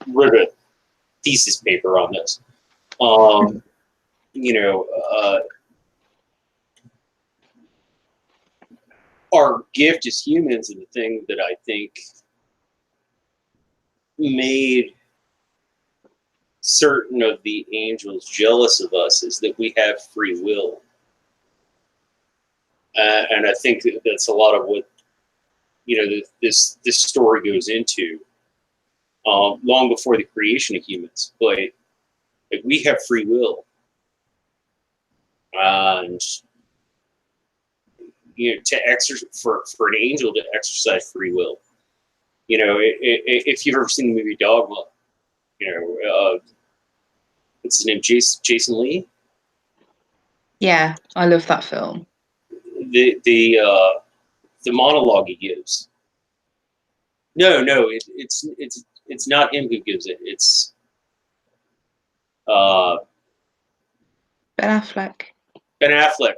wrote a thesis paper on this. Our gift as humans, and the thing that I think made certain of the angels jealous of us, is that we have free will. And I think that's a lot of what this story goes into, long before the creation of humans. But we have free will, and to exercise for an angel to exercise free will. If you've ever seen the movie Dogma, what's his name, Jason Lee. Yeah, I love that film. The monologue he gives. No, it's not him who gives it. It's Ben Affleck. Ben Affleck.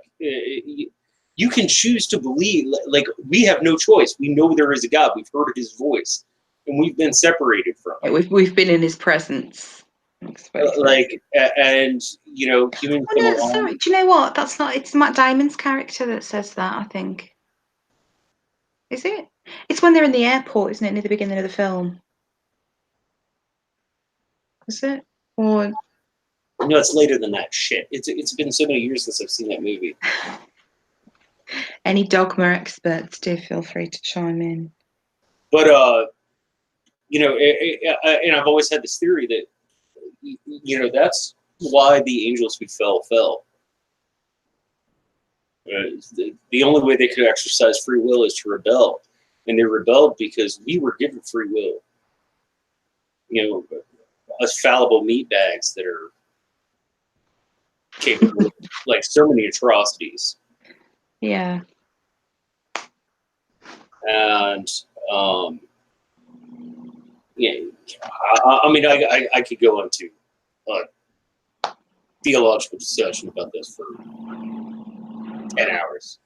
You can choose to believe, like, we have no choice. We know there is a God. We've heard his voice, and we've been separated from him. We've been in his presence. Like, and humans come along. Sorry, do you know what? That's not. It's Matt Damon's character that says that, I think. Is it? It's when they're in the airport, isn't it, near the beginning of the film? Is it? Or no, it's later than that. Shit, it's been so many years since I've seen that movie. Any Dogma experts, do feel free to chime in. But and I've always had this theory that that's why the angels who fell. The only way they could exercise free will is to rebel, and they rebelled because we were given free will. Us fallible meat bags that are capable of, like, so many atrocities. Yeah. And I mean, I could go into theological discussion about this for 10 hours.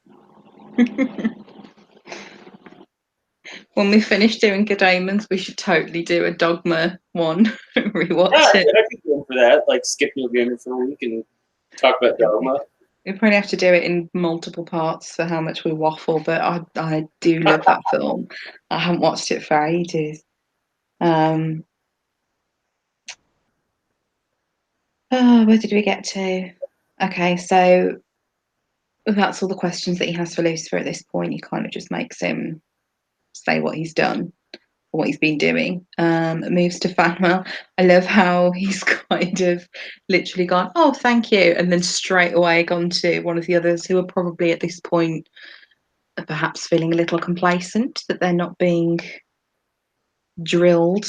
When we finish doing Gaiman's, we should totally do a Dogma one. Rewatch Yeah, it. I could go for that. Like, skip Neil Gaiman for a week and talk about Dogma. We probably have to do it in multiple parts for how much we waffle, but I do love that film. I haven't watched it for ages. Where did we get to? Okay, so that's all the questions that he has for Lucifer at this point. He kind of just makes him say what he's done, or what he's been doing. Moves to Fanwell. I love how he's kind of literally gone, oh, thank you, and then straight away gone to one of the others who are probably at this point perhaps feeling a little complacent that they're not being drilled.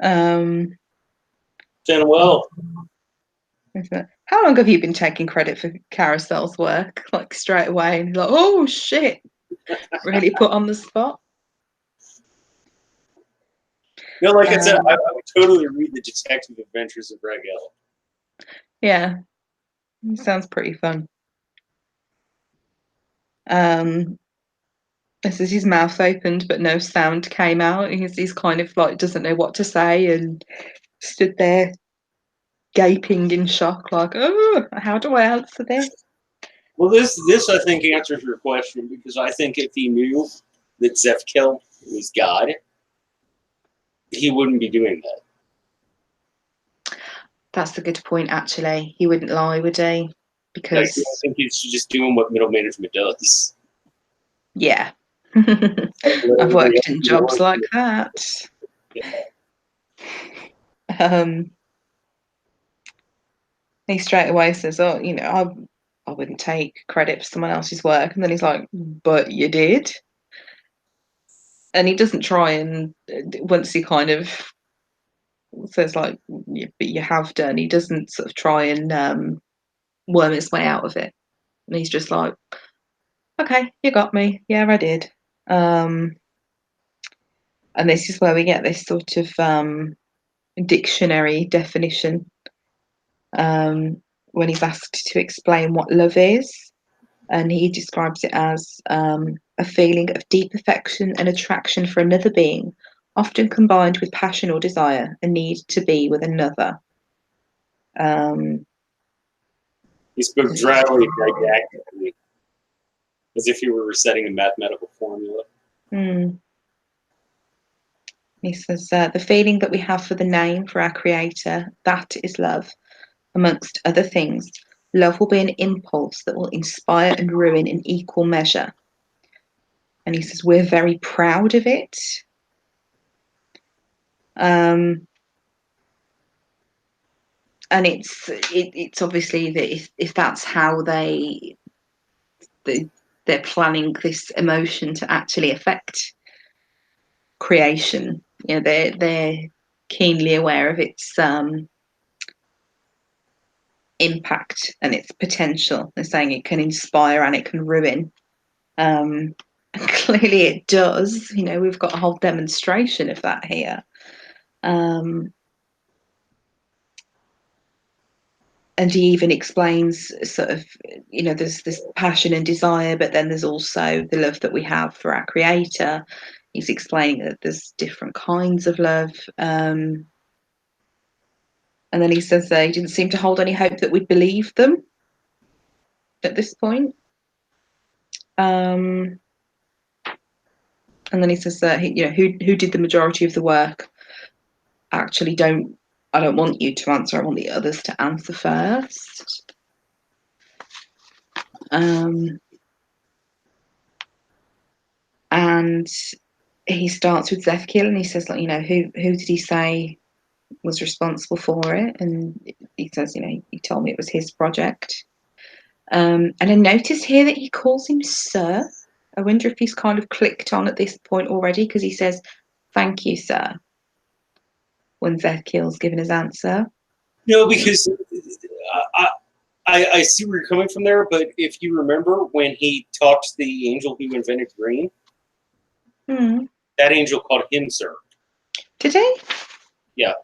Done well. How long have you been taking credit for Carousel's work? Like straight away, and like, oh shit, really put on the spot. You know, like I said, I would totally read the Detective Adventures of Greg L. Yeah, sounds pretty fun. This is his mouth opened, but no sound came out. He's kind of like doesn't know what to say and stood there gaping in shock, like, oh, how do I answer this? Well, this I think answers your question, because I think if he knew that Zephkel was God, he wouldn't be doing that. That's a good point, actually. He wouldn't lie, would he? Because I think he's just doing what middle management does. yeah. I've worked in jobs like that. Yeah. He straight away says, oh, you know, I wouldn't take credit for someone else's work. And then he's like, but you did. And he doesn't try and, once he kind of says, like, but you have done, he doesn't sort of try and worm his way out of it. And he's just like, okay, you got me. Yeah, I did. And this is where we get this sort of dictionary definition when he's asked to explain what love is. And he describes it as a feeling of deep affection and attraction for another being, often combined with passion or desire, a need to be with another. He spoke dryly, didactically, as if he were reciting a mathematical formula. He says, the feeling that we have for the name, for our creator, that is love. Amongst other things, love will be an impulse that will inspire and ruin in equal measure. And he says, we're very proud of it. And it's obviously that if that's how they're planning this emotion to actually affect creation, you know, they're keenly aware of its impact and its potential. They're saying it can inspire and it can ruin. Clearly it does. You know, we've got a whole demonstration of that here. And he even explains sort of, you know, there's this passion and desire, but then there's also the love that we have for our creator. He's explaining that there's different kinds of love. And then he says that he didn't seem to hold any hope that we'd believe them at this point. And then he says that you know, who did the majority of the work. Actually, I don't want you to answer. I want the others to answer first. And he starts with Zephkiel, and he says, like, you know, who did he say was responsible for it? And he says, you know, he told me it was his project. And I notice here that he calls him Sir. I wonder if he's kind of clicked on at this point already, because he says, thank you, sir, when Zephkiel's given his answer. No, because I see where you're coming from there, but if you remember when he talked to the angel who invented green, that angel called him Sir. Did he? Yeah.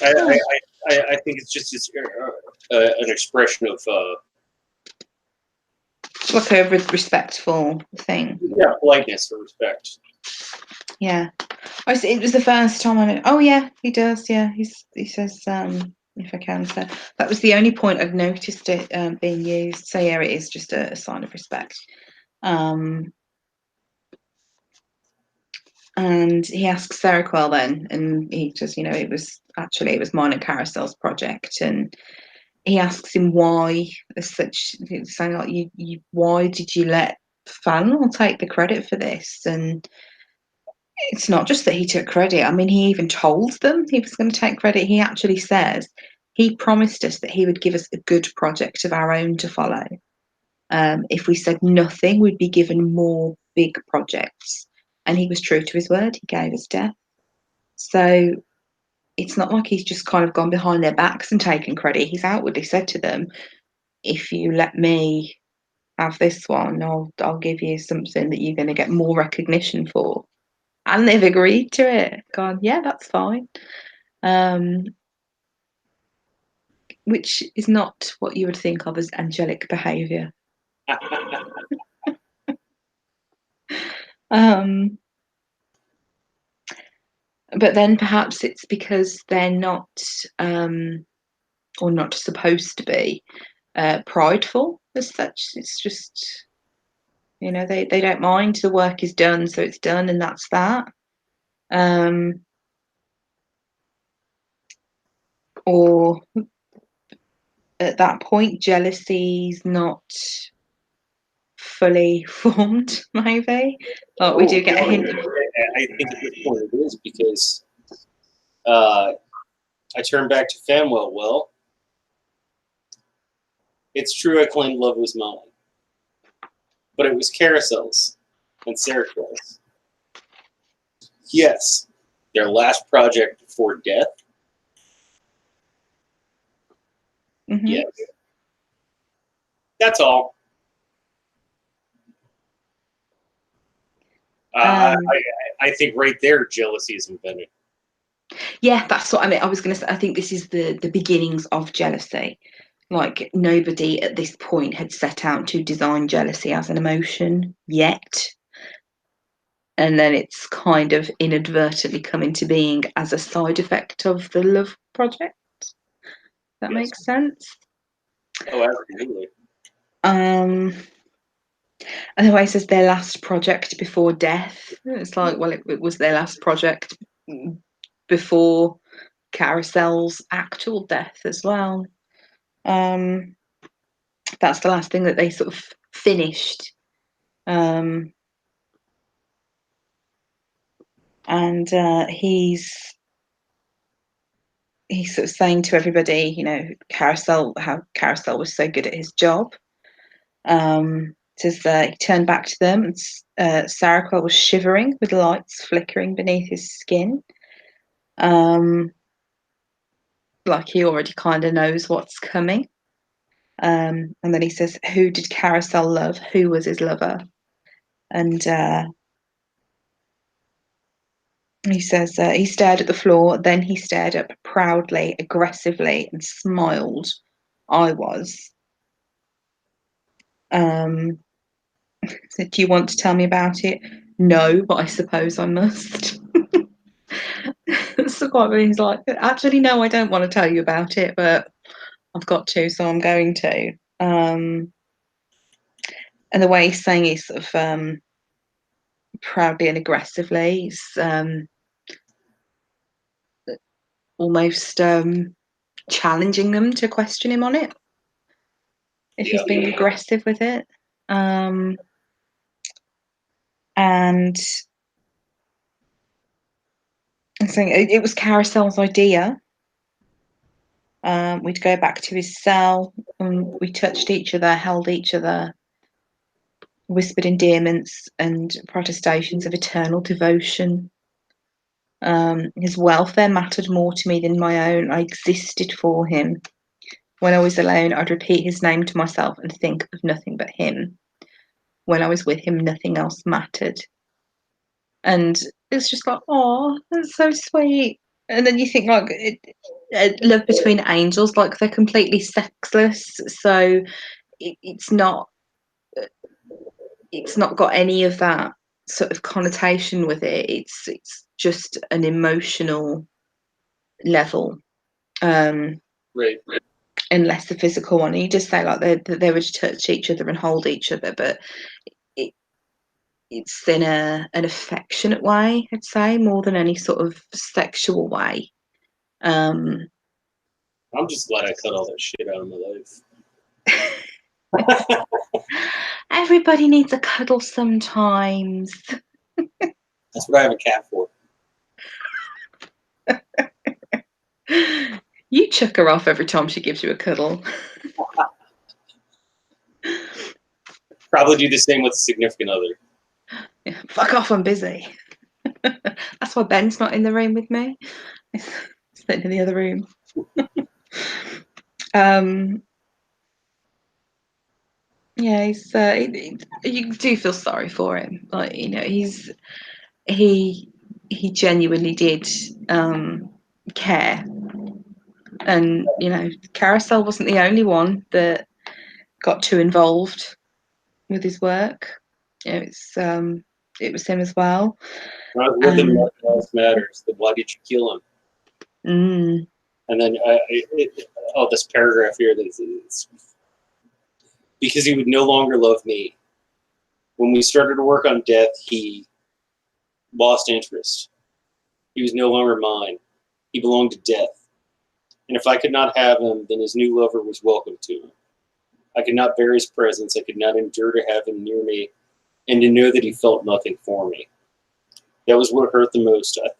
I I think it's just an expression of Like a respectful thing. yeah, politeness or respect. Yeah. It was the first time I know. Oh yeah, he does. Yeah, he says if I can. So that was the only point I'd noticed it being used. So yeah, it is just a sign of respect. And he asks Seroquel then, and he just, it was mine and Carousel's project, and he asks him why, as such, saying like, why did you let Fanwell take the credit for this? And it's not just that he took credit. I mean, he even told them he was going to take credit. He actually says he promised us that he would give us a good project of our own to follow. If we said nothing, we'd be given more big projects. And he was true to his word. He gave us death. So it's not like he's just kind of gone behind their backs and taken credit. He's outwardly said to them, if you let me have this one, I'll give you something that you're going to get more recognition for. And they've agreed to it. Gone, yeah, that's fine. Which is not what you would think of as angelic behaviour. But then perhaps it's because they're not, or not supposed to be, prideful as such. It's just, they don't mind. The work is done, so it's done, and that's that. Or at that point, jealousy's not fully formed, maybe. Like we do get a hint. I think at this point it is because I turn back to Fanwell. Well, it's true I claimed love was mine, but it was Carousel's and Seroquel's. Yes, their last project before death. Mm-hmm. Yes, that's all. I think right there, jealousy is invented. Yeah, that's what I mean. I was going to say, I think this is the beginnings of jealousy. Like, nobody at this point had set out to design jealousy as an emotion yet. And then it's kind of inadvertently come into being as a side effect of the love project. That makes sense. Oh, absolutely. And the way it says their last project before death, it's like, well, it was their last project before Carousel's actual death as well. That's the last thing that they sort of finished. And he's sort of saying to everybody, how Carousel was so good at his job. Says he turned back to them, and Seroquel was shivering with lights flickering beneath his skin. Like he already kind of knows what's coming. And then he says, who did Carousel love? Who was his lover? And he says he stared at the floor, then he stared up proudly, aggressively, and smiled. I was. So do you want to tell me about it? No, but I suppose I must. So quite he's like, actually, no, I don't want to tell you about it, but I've got to, so I'm going to. And the way he's saying it sort of proudly and aggressively, he's almost challenging them to question him on it. If he's being aggressive with it. And I'm saying it was Carousel's idea. We'd go back to his cell, and we touched each other, held each other, whispered endearments and protestations of eternal devotion. His welfare mattered more to me than my own. I existed for him. When I was alone, I'd repeat his name to myself and think of nothing but him. When I was with him, nothing else mattered. And it's just like, oh, that's so sweet. And then you think, like, love between angels, like they're completely sexless, so it's not got any of that sort of connotation with it. It's just an emotional level, Right. and less the physical one. And you just say like they would touch each other and hold each other, but it, it's in an affectionate way, I'd say, more than any sort of sexual way. I'm just glad I cut all that shit out of my life. Everybody needs a cuddle sometimes. That's what I have a cat for. You chuck her off every time she gives you a cuddle. Probably do the same with a significant other. Yeah, fuck off, I'm busy. That's why Ben's not in the room with me. He's sitting in the other room. Yeah, he's you do feel sorry for him. Like, you know, he genuinely did care. And, you know, Carousel wasn't the only one that got too involved with his work. You know, it was him as well. Not with him, nothing else matters. Then why did you kill him? And then this paragraph here that is because he would no longer love me. When we started to work on death, he lost interest. He was no longer mine. He belonged to death. And if I could not have him, then his new lover was welcome to him. I could not bear his presence. I could not endure to have him near me and to know that he felt nothing for me. That was what hurt the most. I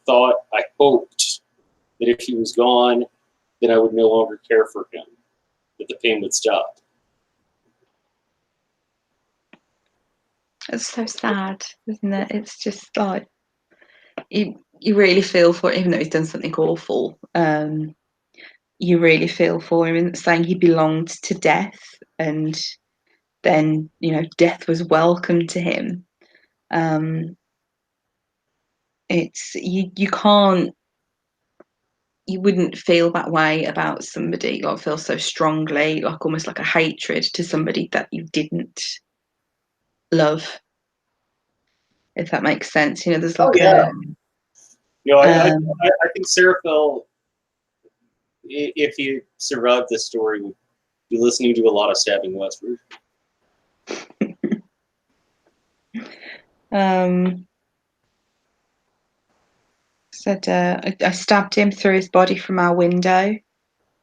hoped that if he was gone, then I would no longer care for him, that the pain would stop. It's so sad, isn't it? It's just like you really feel for him, even though he's done something awful. You really feel for him, and saying he belonged to death, and then, you know, death was welcome to him. It's you wouldn't feel that way about somebody, like feel so strongly, like almost like a hatred to somebody that you didn't love, if that makes sense. You know, there's like I think Sarah fell, if he survived this story, would be listening to a lot of Stabbing Westward. Said, I stabbed him through his body from our window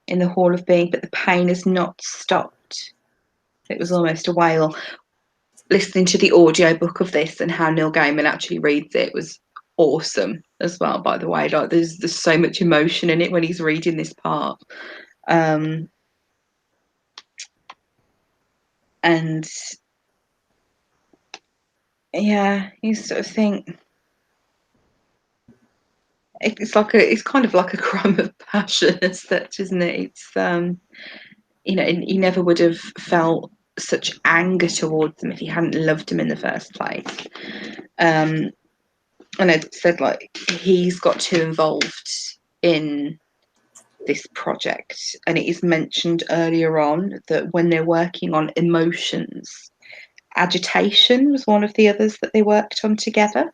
in the Hall of Being, but the pain has not stopped. It was almost a wail. Listening to the audiobook of this and how Neil Gaiman actually reads it was awesome as well, by the way. Like, there's so much emotion in it when he's reading this part. And yeah, you sort of think it's kind of like a crime of passion as such, isn't it? It's you know, he never would have felt such anger towards them if he hadn't loved him in the first place. And I said, like, he's got too involved in this project, and it is mentioned earlier on that when they're working on emotions, agitation was one of the others that they worked on together.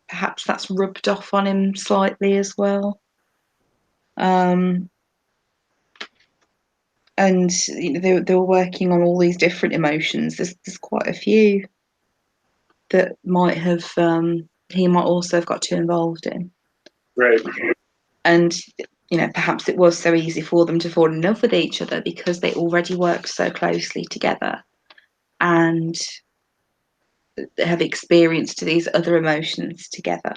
Perhaps that's rubbed off on him slightly as well. And you know, they were working on all these different emotions. There's quite a few that might have he might also have got too involved in. Right. And you know, perhaps it was so easy for them to fall in love with each other because they already worked so closely together and have experienced these other emotions together.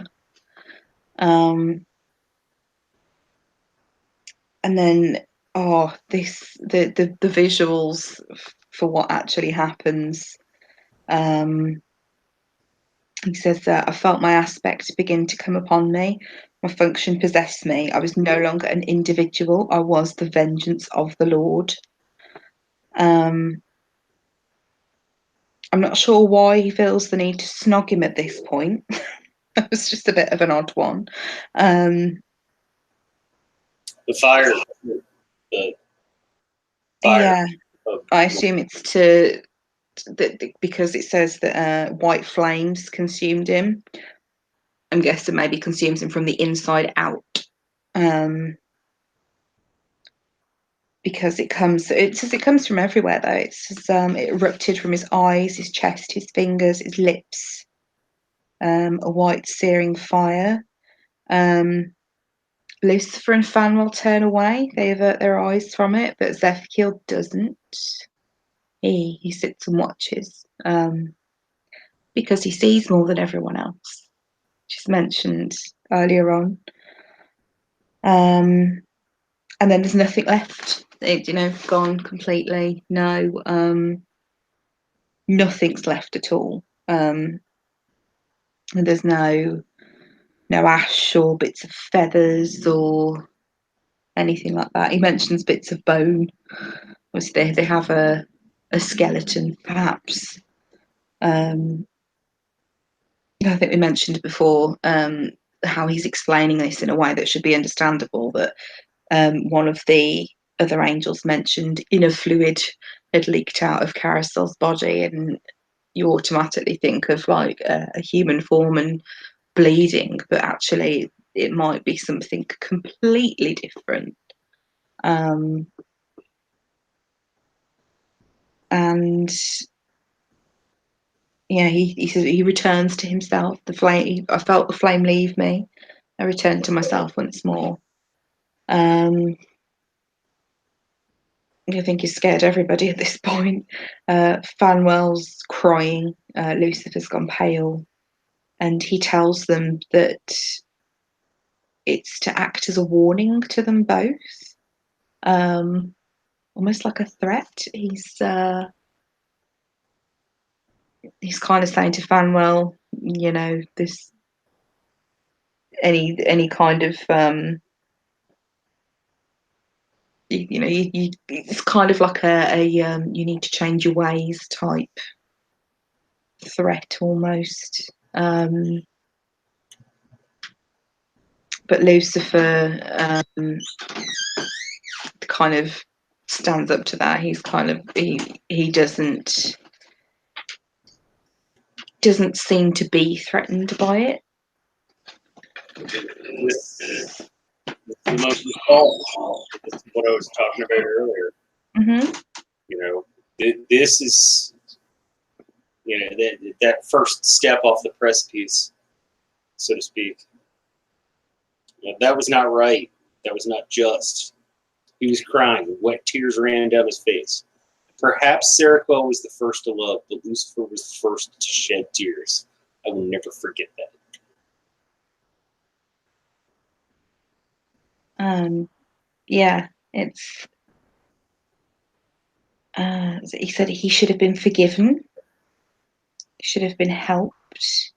And then the visuals for what actually happens. He says that I felt my aspect begin to come upon me. My function possessed me. I was no longer an individual. I was the vengeance of the Lord. I'm not sure why he feels the need to snog him at this point. It was just a bit of an odd one. The fire. The fire. Yeah, I assume it's because it says that white flames consumed him. I'm guessing maybe consumes him from the inside out. Because it says it comes from everywhere though. It says it erupted from his eyes, his chest, his fingers, his lips. A white searing fire. Lucifer and Fanwell turn away. They avert their eyes from it, but Zephyr doesn't. He sits and watches because he sees more than everyone else, which is mentioned earlier on. And then there's nothing left. Gone completely. No, nothing's left at all. And there's no ash or bits of feathers or anything like that. He mentions bits of bone. Obviously, they have a skeleton, perhaps. I think we mentioned before how he's explaining this in a way that should be understandable. That one of the other angels mentioned inner fluid had leaked out of Carasol's body, and you automatically think of like a human form and bleeding, but actually it might be something completely different. And yeah, he says he returns to himself. The flame. I felt the flame leave me. I returned to myself once more. I think he's scared everybody at this point. Fanwell's crying. Lucifer's gone pale, and he tells them that it's to act as a warning to them both, almost like a threat. He's kind of saying to Fanwell, this any kind of it's kind of like a you need to change your ways type threat almost. But Lucifer kind of stands up to that. He's kind of he doesn't seem to be threatened by it. This is the most recall. This is what I was talking about earlier. Mm-hmm. This is that first step off the precipice, so to speak. That was not right. That was not just. He was crying. Wet tears ran down his face. Perhaps Seroquel was the first to love, but Lucifer was the first to shed tears. I will never forget that. Yeah, it's. He said he should have been forgiven. He should have been helped.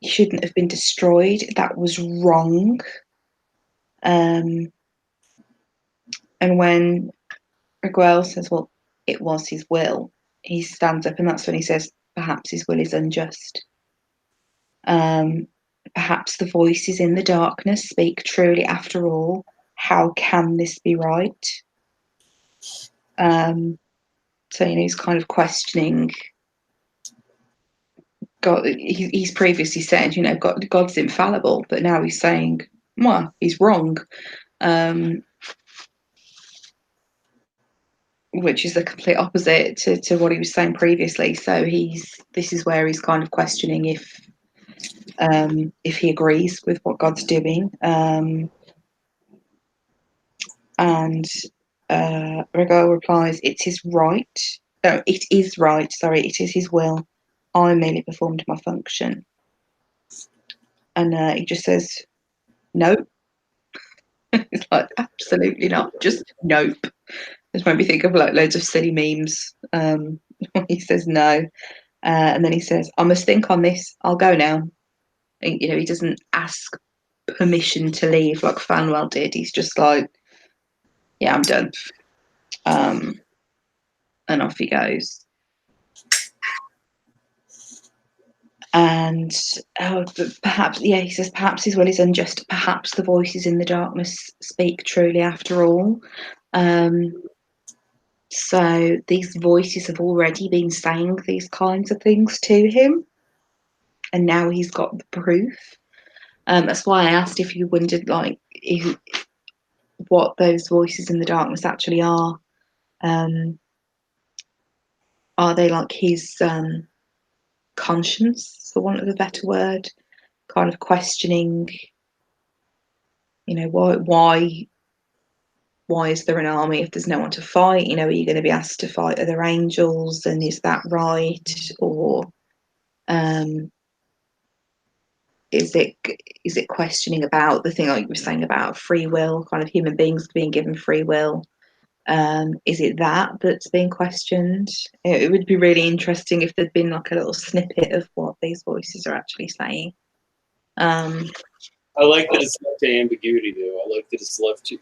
He shouldn't have been destroyed. That was wrong. And when Riguel says, well, it was his will, he stands up, and that's when he says, perhaps his will is unjust. Perhaps the voices in the darkness speak truly after all. How can this be right? So, he's kind of questioning God. He's previously said, God's infallible, but now he's saying, well, he's wrong. Which is the complete opposite to what he was saying previously. So this is where he's kind of questioning if he agrees with what God's doing. And Rego replies, "It's his right. No, it is right. Sorry, it is his will. I merely performed my function." And he just says, "Nope." It's like, absolutely not. Just nope. This made me think of like loads of silly memes. When he says no. And then he says, "I must think on this. I'll go now." And, he doesn't ask permission to leave like Fanwell did. He's just like, "Yeah, I'm done." And off he goes. And but perhaps, yeah, he says, perhaps his will is unjust. Perhaps the voices in the darkness speak truly after all. So these voices have already been saying these kinds of things to him, and now he's got the proof. That's why I asked if you wondered, like, what those voices in the darkness actually are. Are they like his conscience, for want of a better word, kind of questioning, you know, why is there an army if there's no one to fight? You know, are you going to be asked to fight other angels, and is that right? Or is it questioning about the thing like you were saying about free will, kind of human beings being given free will? Is it that's being questioned? It would be really interesting if there'd been like a little snippet of what these voices are actually saying. I like that it's left to ambiguity, though. I like that it's left to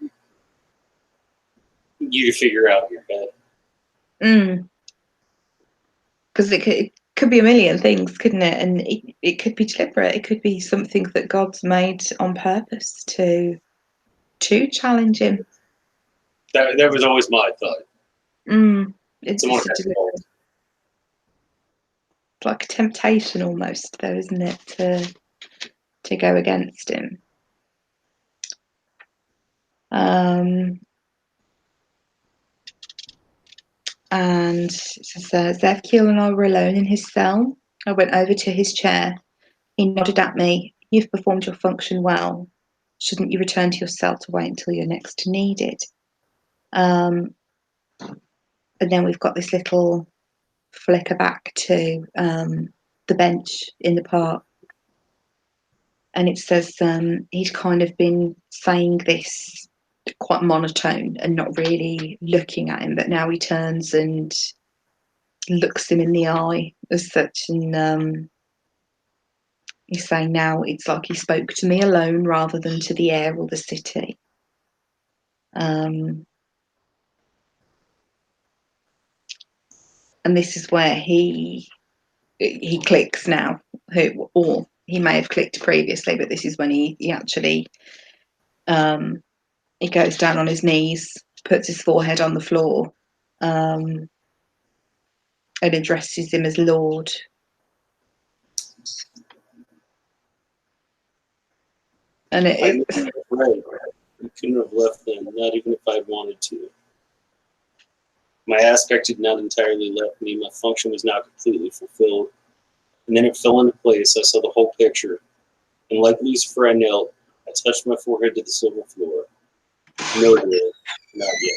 you to figure out in your head. Because it could be a million things, couldn't it? And it could be deliberate. It could be something that God's made on purpose to challenge him. That was always my thought. It's Someone like a temptation almost, though, isn't it, to go against him? And it says, Zevkiel and I were alone in his cell. I went over to his chair. He nodded at me. You've performed your function well. Shouldn't you return to your cell to wait until you're next needed? And then we've got this little flicker back to the bench in the park. And it says he'd kind of been saying this quite monotone and not really looking at him, but now he turns and looks him in the eye as such, and he's saying now it's like he spoke to me alone rather than to the air or the city. And this is where he clicks now, or he may have clicked previously, but this is when he actually he goes down on his knees, puts his forehead on the floor, and addresses him as Lord. And right. You couldn't have left them, not even if I'd wanted to. My aspect had not entirely left me. My function was not completely fulfilled. And then it fell into place. I saw the whole picture. And like Lucifer, I knelt. I touched my forehead to the silver floor. No, dear, not yet.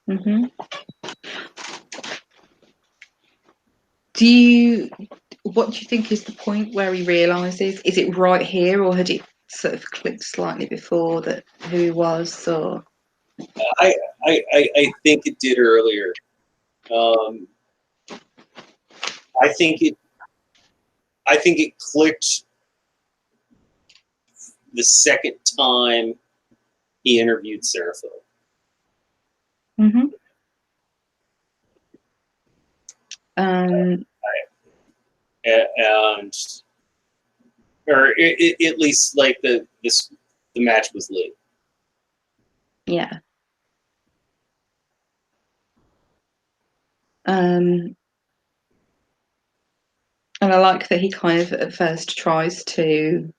Mm-hmm. What do you think is the point where he realises? Is it right here, or had it sort of clicked slightly before that who he was? Or I think it did earlier. I think it clicked the second time he interviewed Seraphim. mm-hmm. And or at least like the match was lit. Yeah. And I like that he kind of at first tries to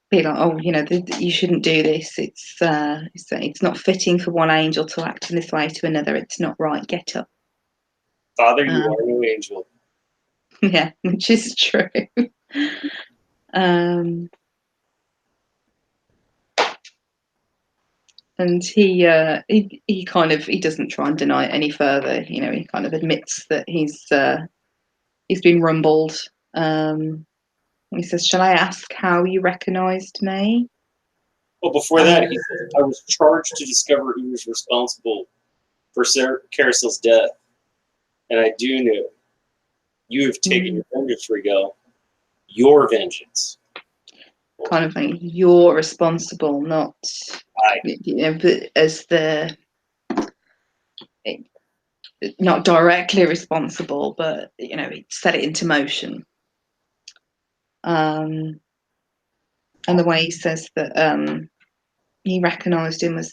be like, oh, you know, you shouldn't do this. It's not fitting for one angel to act in this way to another. It's not right. Get up. Father, you are no angel. Yeah, which is true. And he kind of he doesn't try and deny it any further. You know, he kind of admits that he's been rumbled. He says, "Shall I ask how you recognised me?" Well, before that, he said, I was charged to discover who was responsible for Caracel's death, and I do know you have taken your vengeance, Rigel. Your vengeance. Kind of like you're responsible, not you know, but as the not directly responsible, but you know, he set it into motion. And the way he says that he recognised him as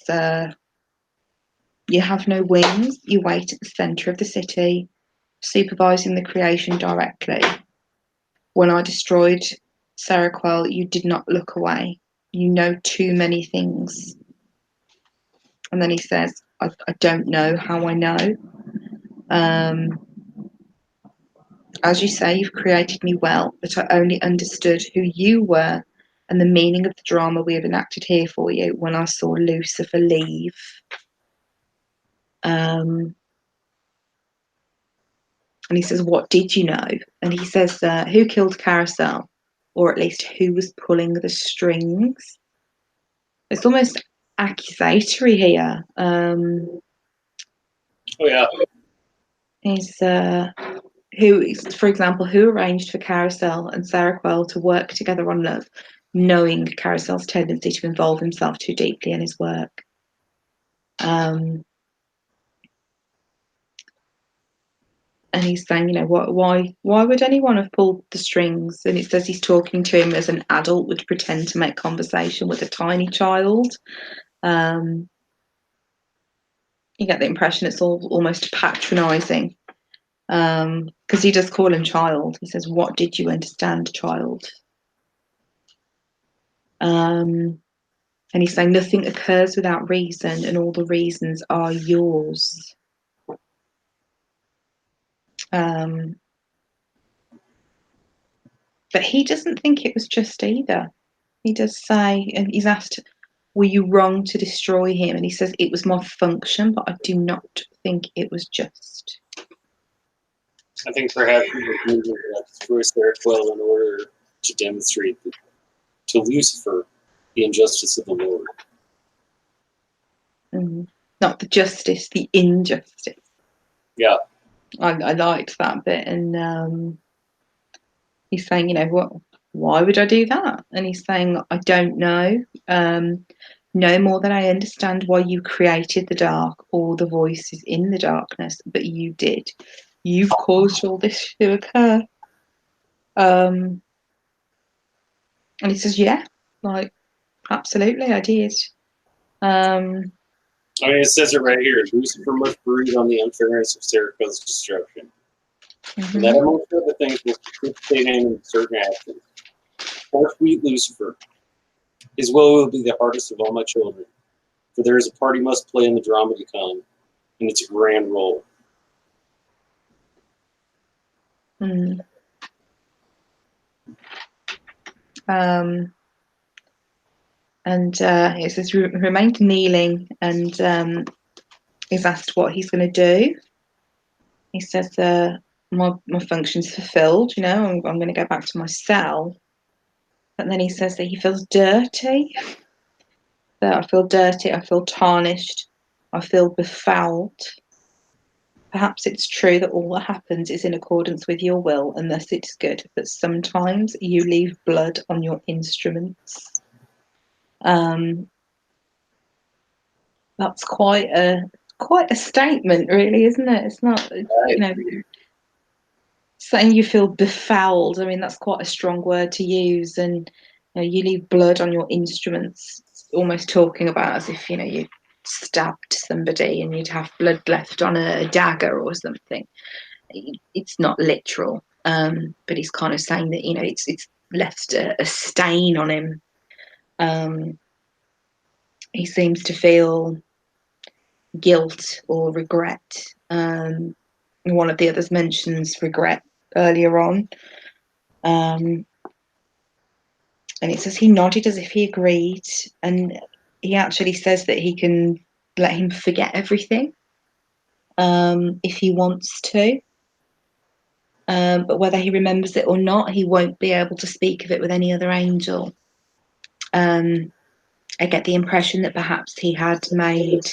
you have no wings, you wait at the centre of the city, supervising the creation directly. When I destroyed Seroquel, you did not look away. You know too many things. And then he says, I don't know how I know. As you say, you've created me well, but I only understood who you were and the meaning of the drama we have enacted here for you when I saw Lucifer leave. And he says, what did you know? And he says, who killed Carousel? Or at least who was pulling the strings? It's almost accusatory here. Oh yeah. Is who, for example, who arranged for Carousel and Seroquel to work together on love, knowing Carousel's tendency to involve himself too deeply in his work. And he's saying, you know, why would anyone have pulled the strings? And it says he's talking to him as an adult would pretend to make conversation with a tiny child. You get the impression it's all almost patronising, because he does call him child. He says, what did you understand, child? And he's saying nothing occurs without reason, and all the reasons are yours. But he doesn't think it was just either. He does say, and he's asked, were you wrong to destroy him? And he says, it was my function, but I do not think it was just. I think perhaps he was moving to destroy Seroquel in order to demonstrate to Lucifer the injustice of the Lord. Not the justice, the injustice. Yeah. I liked that bit. And he's saying, you know, what? Why would I do that? And he's saying, I don't know. No more than I understand why you created the dark or the voices in the darkness, but you did. You've caused all this to occur. And he says, yeah, like, absolutely, I did. I mean, it says it right here. Lucifer must brood on the unfairness of Seroquel's destruction. And that, amongst other things, will participate in certain actions. Poor sweet Lucifer. His will be the hardest of all my children, for there is a part he must play in the drama to come, and it's a grand role. And he says, remained kneeling, and is asked what he's going to do. He says, my function's fulfilled, you know, I'm going to go back to my cell. And then he says that he feels dirty. That I feel dirty, I feel tarnished, I feel befouled. Perhaps it's true that all that happens is in accordance with your will, and thus it's good, but sometimes you leave blood on your instruments. That's quite a statement, really, isn't it? It's not, you know, saying you feel befouled. I mean, that's quite a strong word to use. And you know, you leave blood on your instruments. It's almost talking about as if, you know, you stabbed somebody and you'd have blood left on a dagger or something. It's not literal, but he's kind of saying that, you know, it's left a stain on him. He seems to feel guilt or regret. One of the others mentions regret earlier on. And it says he nodded as if he agreed, and he actually says that he can let him forget everything if he wants to. But whether he remembers it or not, he won't be able to speak of it with any other angel. I get the impression that perhaps he had made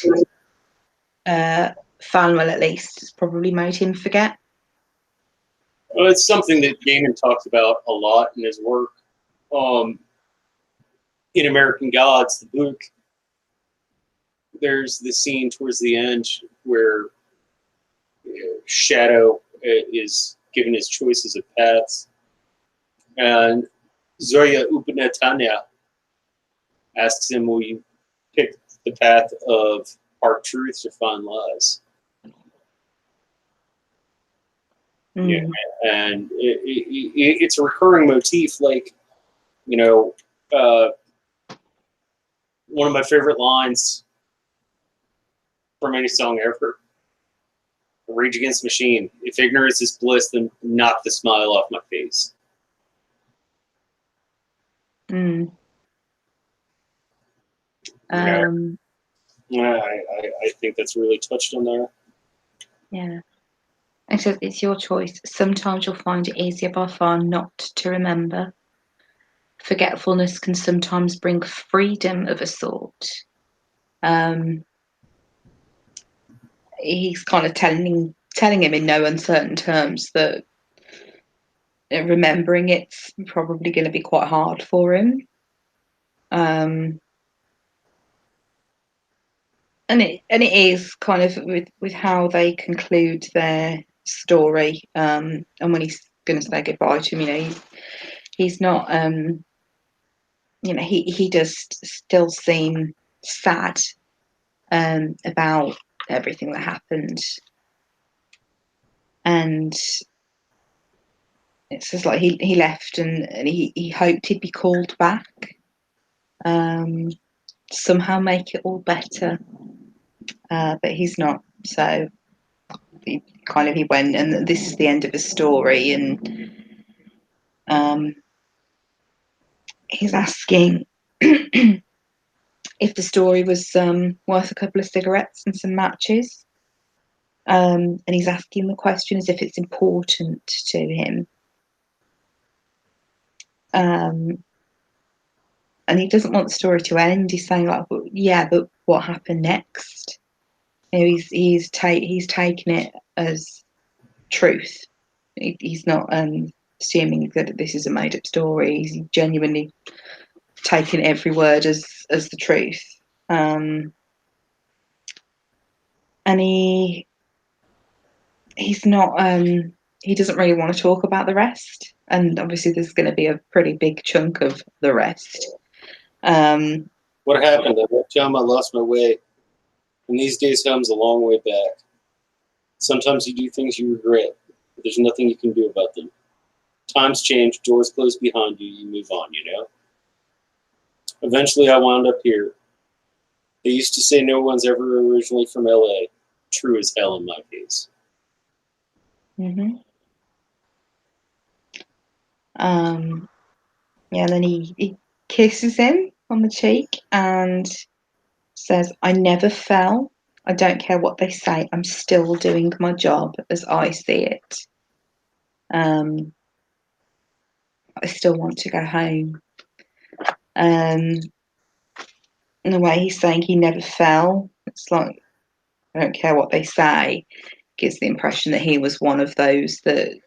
Fanwell, at least, probably made him forget. Well, it's something that Gaiman talks about a lot in his work. In American Gods, the book, there's the scene towards the end where Shadow is given his choices of paths. And Zoya Upanatanya asks him, will you pick the path of hard truths or fine lies? Yeah, and it's a recurring motif. Like, you know, one of my favorite lines from any song ever, Rage Against the Machine. If ignorance is bliss, then knock the smile off my face. Mm. Yeah, I think that's really touched on there. Yeah. It says, it's your choice. Sometimes you'll find it easier by far not to remember. Forgetfulness can sometimes bring freedom of a sort. He's kind of telling him in no uncertain terms that remembering it's probably going to be quite hard for him. And it is kind of with how they conclude their story. And when he's going to say goodbye to him, you know, he's not. You know, he does still seem sad about everything that happened, and it's just like he left and he hoped he'd be called back, somehow make it all better, but he's not. So he went, and this is the end of his story, and he's asking if the story was worth a couple of cigarettes and some matches. And he's asking the question as if it's important to him. And he doesn't want the story to end. He's saying, like, well, yeah, but what happened next? You know, he's taken it as truth. He's not assuming that this is a made-up story. He's genuinely taken every word as the truth. And he's not. He doesn't really want to talk about the rest. And obviously, there's going to be a pretty big chunk of the rest. What happened? At that time, I lost my way. And these days comes a long way back. Sometimes you do things you regret, but there's nothing you can do about them. Times change, doors close behind you, you move on, you know? Eventually, I wound up here. They used to say no one's ever originally from LA. True as hell in my case. Mm-hmm. Yeah, and then he kisses him on the cheek and says, I never fell. I don't care what they say. I'm still doing my job as I see it. I still want to go home. In the way he's saying he never fell, it's like, I don't care what they say, gives the impression that he was one of those that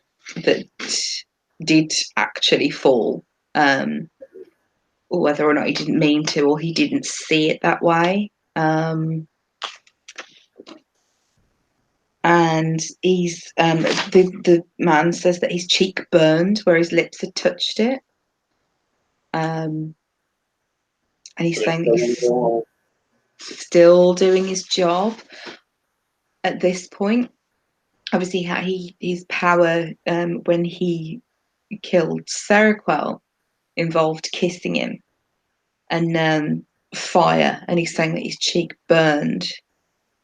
did actually fall. Whether or not he didn't mean to or he didn't see it that way. And he's the man says that his cheek burned where his lips had touched it. And he's saying that he's still doing his job at this point. Obviously, his power when he killed Seroquel involved kissing him and fire, and he's saying that his cheek burned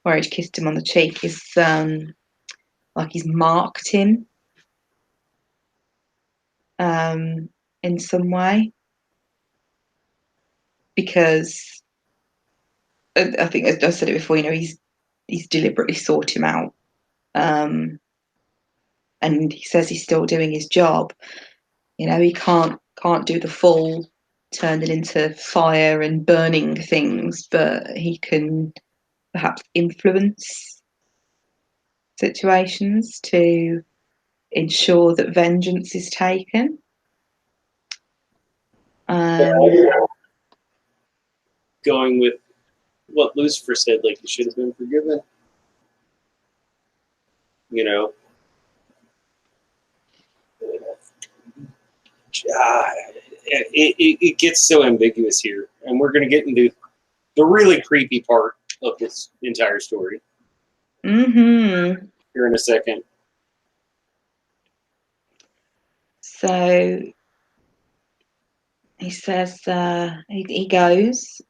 where he'd kissed him on the cheek is like he's marked him in some way, because I think, as I said it before, you know, he's deliberately sought him out, and he says he's still doing his job. You know, he can't do the full turning into fire and burning things, but he can perhaps influence situations to ensure that vengeance is taken. Going with what Lucifer said, like he should have been forgiven. You know, it gets so ambiguous here, and we're going to get into the really creepy part of this entire story Mm-hmm. here in a second. So he says he goes,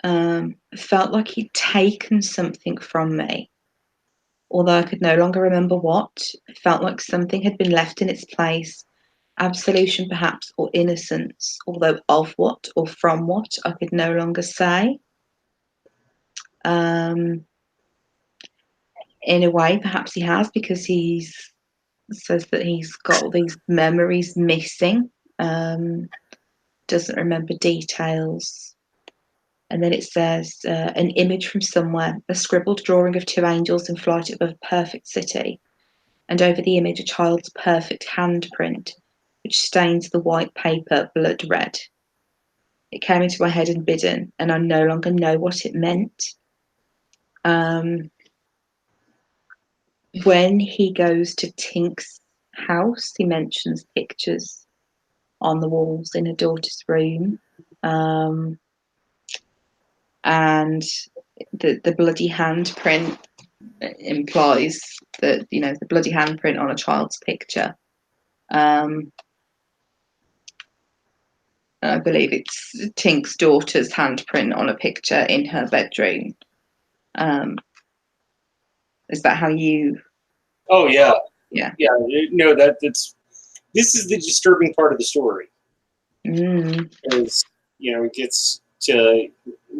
felt like he'd taken something from me. Although I could no longer remember what, it felt like something had been left in its place. Absolution, perhaps, or innocence, although of what or from what I could no longer say. In a way, perhaps he has, because he says that he's got all these memories missing, doesn't remember details. And then it says, an image from somewhere, a scribbled drawing of two angels in flight above a perfect city, and over the image a child's perfect handprint, which stains the white paper blood red. It came into my head and bidden, and I no longer know what it meant. When he goes to Tink's house, he mentions pictures on the walls in her daughter's room. And the bloody handprint implies that, you know, the bloody handprint on a child's picture. I believe it's Tink's daughter's handprint on a picture in her bedroom. Is that how you? Oh yeah, Yeah. yeah. No, that's this is the disturbing part of the story. Is, you know, he gets to,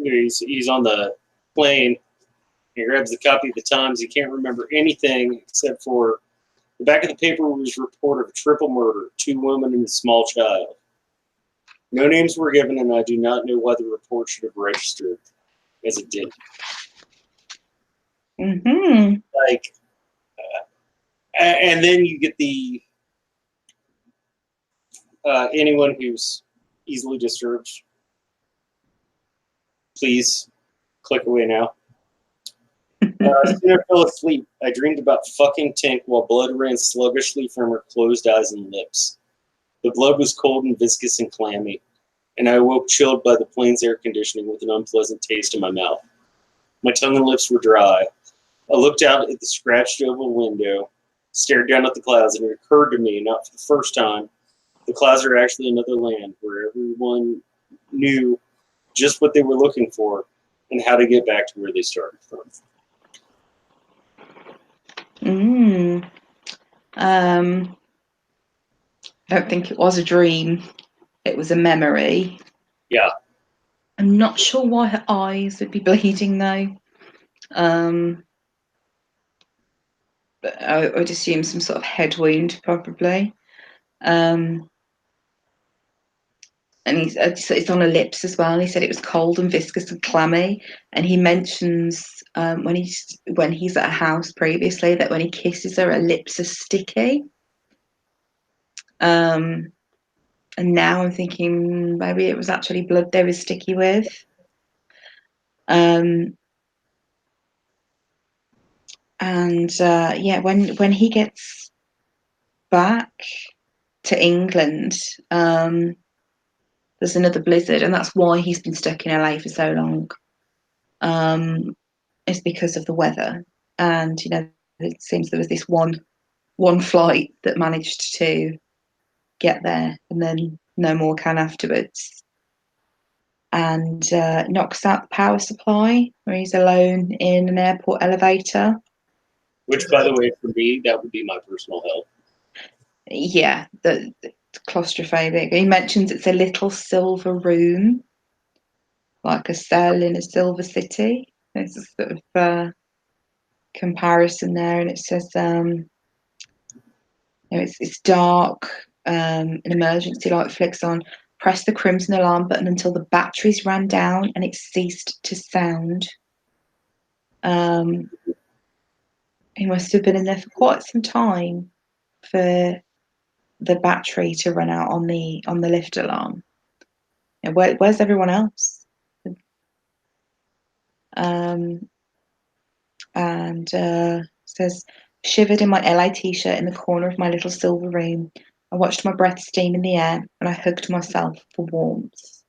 he's on the plane. He grabs the copy of the Times. He can't remember anything except for the back of the paper was a report of a triple murder, 2 women and a small child. No names were given, and I do not know why the report should have registered as it did. Mm-hmm. Like, and then you get the anyone who's easily disturbed, please click away now. Soon I fell asleep. I dreamed about fucking Tink while blood ran sluggishly from her closed eyes and lips. The blood was cold and viscous and clammy, and I awoke chilled by the plane's air conditioning with an unpleasant taste in my mouth. My tongue and lips were dry. I looked out at the scratched oval window, stared down at the clouds, and it occurred to me, not for the first time, the clouds are actually another land where everyone knew just what they were looking for and how to get back to where they started from. I don't think it was a dream. It was a memory. Yeah. I'm not sure why her eyes would be bleeding though. But I would assume some sort of head wound, probably. And it's on her lips as well. He said it was cold and viscous and clammy. And he mentions when he's at a house previously that when he kisses her, her lips are sticky. And now I'm thinking maybe it was actually blood they were sticky with. Yeah, when he gets back to England, there's another blizzard, and that's why he's been stuck in LA for so long. It's because of the weather, and you know, it seems there was this one flight that managed to get there, and then no more can afterwards. And knocks out the power supply, where he's alone in an airport elevator. Which, by the way, for me, that would be my personal hell. Yeah, the claustrophobic. He mentions it's a little silver room, like a cell in a silver city. There's a sort of comparison there, and it says, it's dark. An emergency light flicks on. Press the crimson alarm button until the batteries ran down and it ceased to sound. He must have been in there for quite some time for the battery to run out on the lift alarm. You know, where's everyone else? And says Shivered in my LA t-shirt in the corner of my little silver room. I watched my breath steam in the air, and I hugged myself for warmth.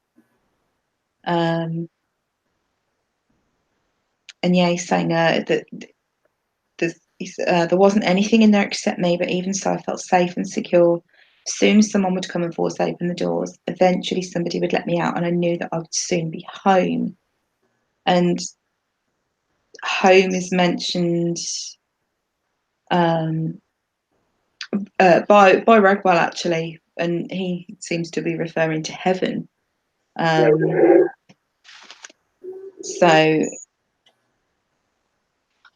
And yeah, he's saying that there wasn't anything in there except me, but even so, I felt safe and secure. Soon someone would come and force open the doors. Eventually somebody would let me out, and I knew that I would soon be home. And home is mentioned by Ragwell, actually, and he seems to be referring to heaven. So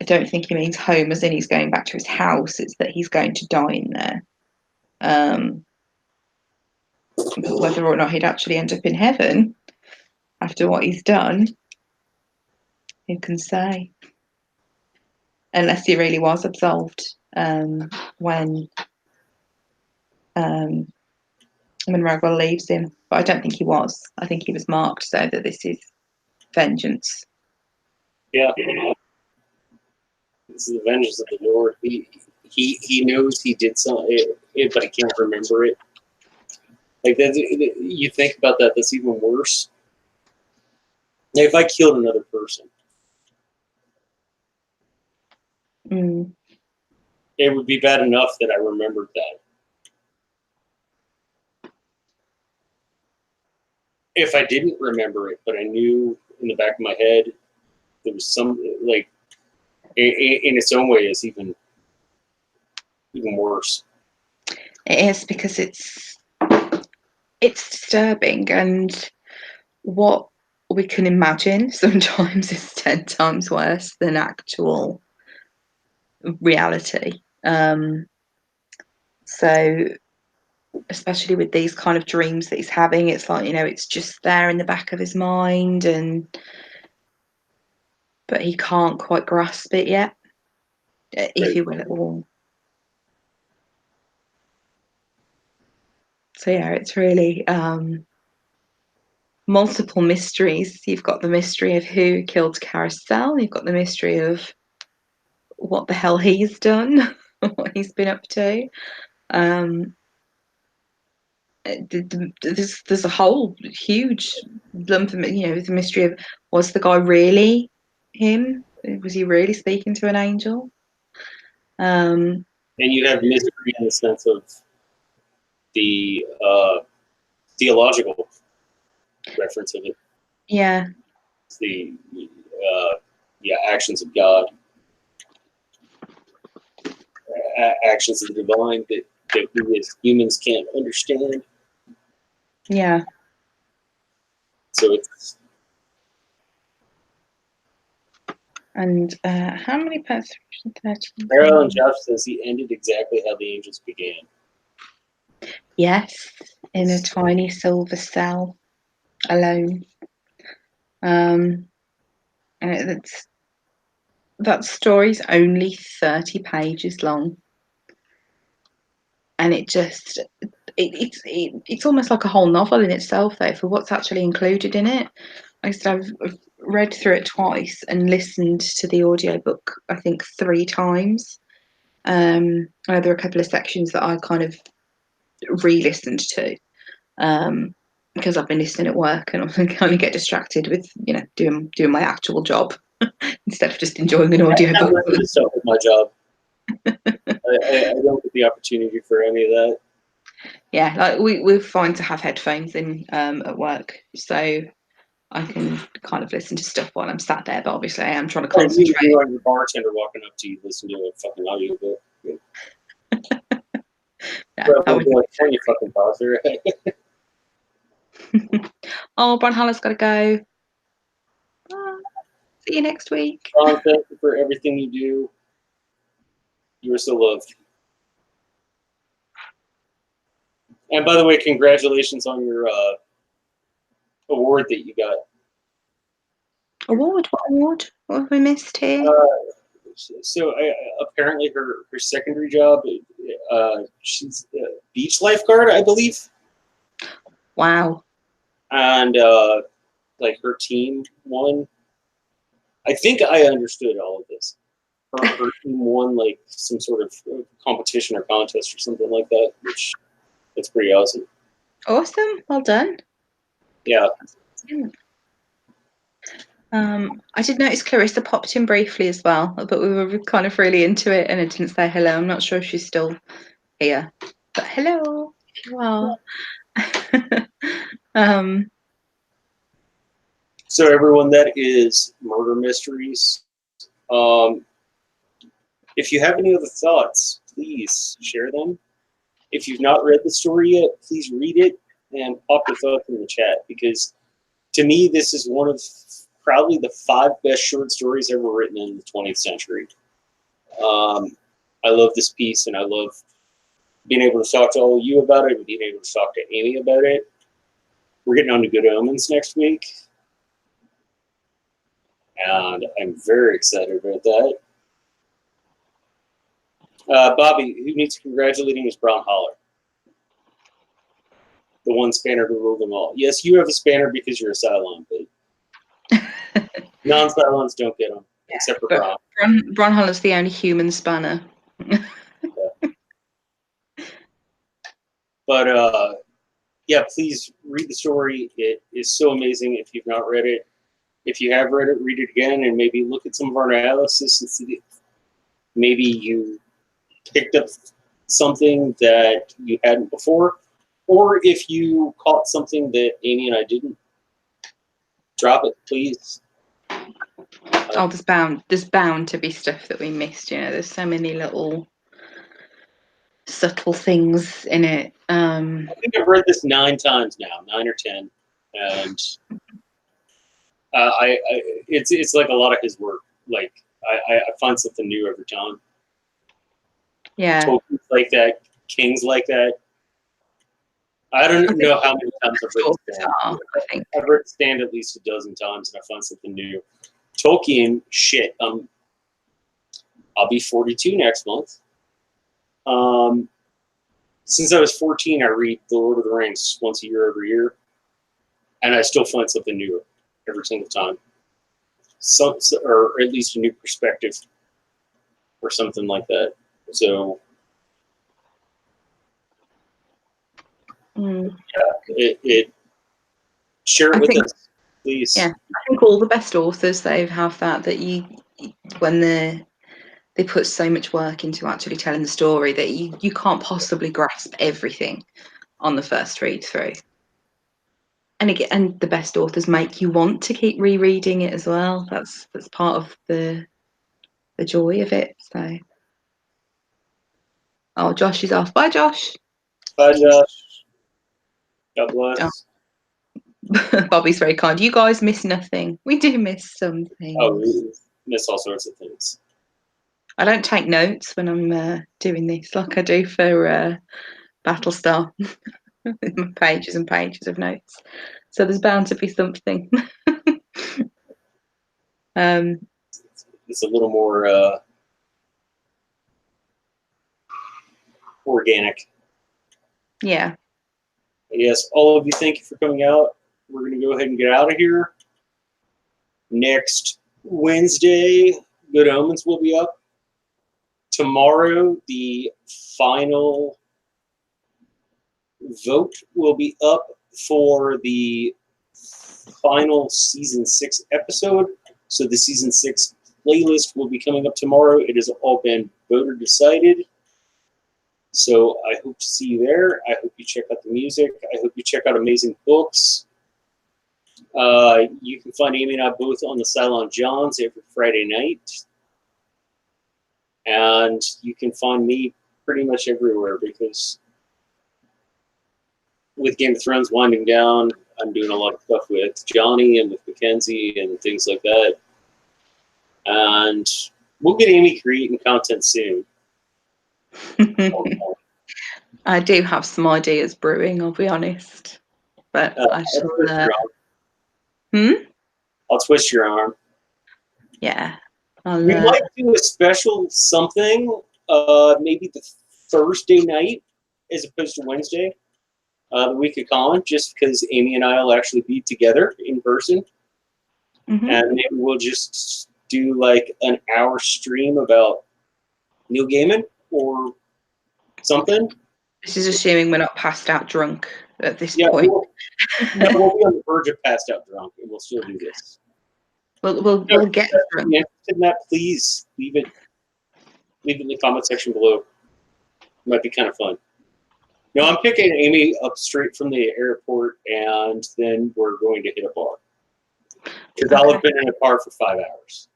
I don't think he means home as in he's going back to his house. It's that he's going to die in there. But whether or not he'd actually end up in heaven after what he's done, who can say? Unless he really was absolved when Ragwell leaves him. But I don't think he was. I think he was marked so that this is vengeance. Yeah. This is the vengeance of the Lord. He knows he did something, but he can't remember it. Like that, you think about that. That's even worse. Like if I killed another person, it would be bad enough that I remembered that. If I didn't remember it, but I knew in the back of my head there was some, like, in its own way, it's even worse. It is, because it's disturbing, and what we can imagine sometimes is 10 times worse than actual reality. So especially with these kind of dreams that he's having, it's like, it's just there in the back of his mind, but he can't quite grasp it yet, if you will, at all. So yeah, it's really multiple mysteries. You've got the mystery of who killed Carousel. You've got the mystery of what the hell he's done, what he's been up to. There's a whole huge lump of, the mystery of, was the guy really him? Was he really speaking to an angel? And you have mystery in the sense of the theological reference of it. Yeah. It's the actions of God, actions of the divine that we as humans can't understand. Yeah. So it's. And how many parts? Carol and Josh says he ended exactly how the angels began. Yes, in a tiny silver cell, alone. And that story's only 30 pages long, and it's almost like a whole novel in itself, though, for what's actually included in it. I've read through it twice and listened to the audiobook, I think, 3 times. There are a couple of sections that I kind of re-listened to, because I've been listening at work, and I kind of get distracted with, doing my actual job instead of just enjoying an audiobook. I just start with my job. I don't get the opportunity for any of that. Yeah, like we're fine to have headphones in at work, so I can kind of listen to stuff while I'm sat there. But obviously, I am trying to concentrate. You are the bartender walking up to you, listen to a fucking audiobook. Can you fucking pause her? Oh, Bronhalla's got to go. See you next week. Ron, thank you for everything you do. You are so loved. And by the way, congratulations on your award that you got. Award? What award? What have we missed here? So apparently her secondary job, she's a beach lifeguard, I believe. Wow. And like her team won. I think I understood all of this. her team won like some sort of competition or contest or something like that, which that's pretty awesome. Awesome. Well done. Yeah. I did notice Clarissa popped in briefly as well, but we were kind of really into it and I didn't say hello. I'm not sure if she's still here, but hello. Wow. So everyone, that is Murder Mysteries. If you have any other thoughts, please share them. If you've not read the story yet, please read it and pop your thoughts in the chat, because to me, this is one of probably the 5 best short stories ever written in the 20th century. I love this piece, and I love being able to talk to all of you about it and being able to talk to Amy about it. We're getting on to Good Omens next week, and I'm very excited about that. Bobby, who needs congratulating is Brown Holler. The one spanner who ruled them all. Yes, you have a spanner because you're a Cylon, but non-Cylons don't get them, except for Brown. Brown Holler's the only human spanner. But yeah, please read the story. It is so amazing if you've not read it. If you have read it, read it again and maybe look at some of our analysis and see maybe you picked up something that you hadn't before. Or if you caught something that Amy and I didn't, drop it, please. Oh, there's bound to be stuff that we missed. You know, there's so many little subtle things in it. I think I've read this 9 times now, 9 or 10, and it's like a lot of his work. Like I find something new every time. Yeah, Tolkien's like that, King's like that. I don't know how many times I've read The Stand. I think I've read The Stand at least a dozen times, and I find something new. Tolkien, shit. I'll be 42 next month. Since I was 14, I read The Lord of the Rings once a year every year, and I still find something new every single time. Or at least a new perspective, or something like that. So, yeah, share it with us, please. Yeah, I think all the best authors they have that you when they put so much work into actually telling the story that you can't possibly grasp everything on the first read through. And again, and the best authors make you want to keep rereading it as well. That's part of the joy of it. So, oh, Josh is off. Bye, Josh. Bye, Josh. God bless. Oh. Bobby's very kind. You guys miss nothing. We do miss some things. Oh, we miss all sorts of things. I don't take notes when I'm doing this like I do for Battlestar. Pages and pages of notes. So there's bound to be something. It's a little more organic. Yeah. Yes, all of you, thank you for coming out. We're going to go ahead and get out of here. Next Wednesday, Good Omens will be up. Tomorrow, the final vote will be up for the final season 6 episode. So the season 6 playlist will be coming up tomorrow. It has all been voter decided. So I hope to see you there. I hope you check out the music. I hope you check out amazing books. You can find Amy and I both on the Cylon Johns every Friday night. And you can find me pretty much everywhere, because with Game of Thrones winding down, I'm doing a lot of stuff with Johnny and with Mackenzie and things like that. And we'll get Amy creating content soon. I do have some ideas brewing, I'll be honest. But I shall. I'll twist your arm. Yeah. We might do a special something, maybe the Thursday night as opposed to Wednesday, the week of Con, just because Amy and I will actually be together in person. And maybe we'll just do like an hour stream about Neil Gaiman or something. This is assuming we're not passed out drunk at this Yeah, point. we'll be on the verge of passed out drunk, and we'll still do this. We'll get drunk. If you're interested in that, please leave it in the comment section below. It might be kind of fun. No, I'm picking Amy up straight from the airport, and then we're going to hit a bar. Because I'll have been in a car for 5 hours.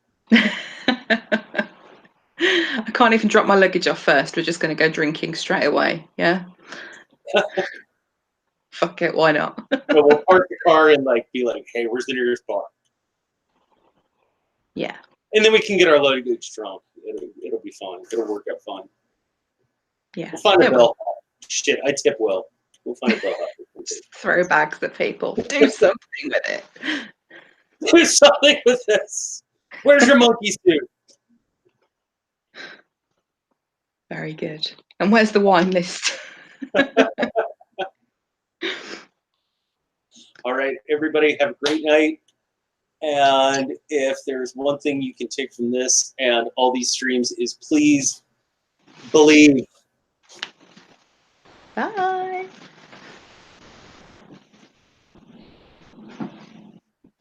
I can't even drop my luggage off first. We're just going to go drinking straight away. Yeah. Fuck it. Why not? So we'll park the car and be like, hey, where's the nearest bar? Yeah. And then we can get our luggage drunk. It'll be fun. It'll work out fine. Yeah. We'll find a bellhop. Shit, I tip well. We'll find a bellhop. Throw bags at people. Do something with it. Do something with this. Where's your monkey suit? Very good. And where's the wine list? All right, everybody, have a great night. And if there's one thing you can take from this and all these streams is please believe. Bye.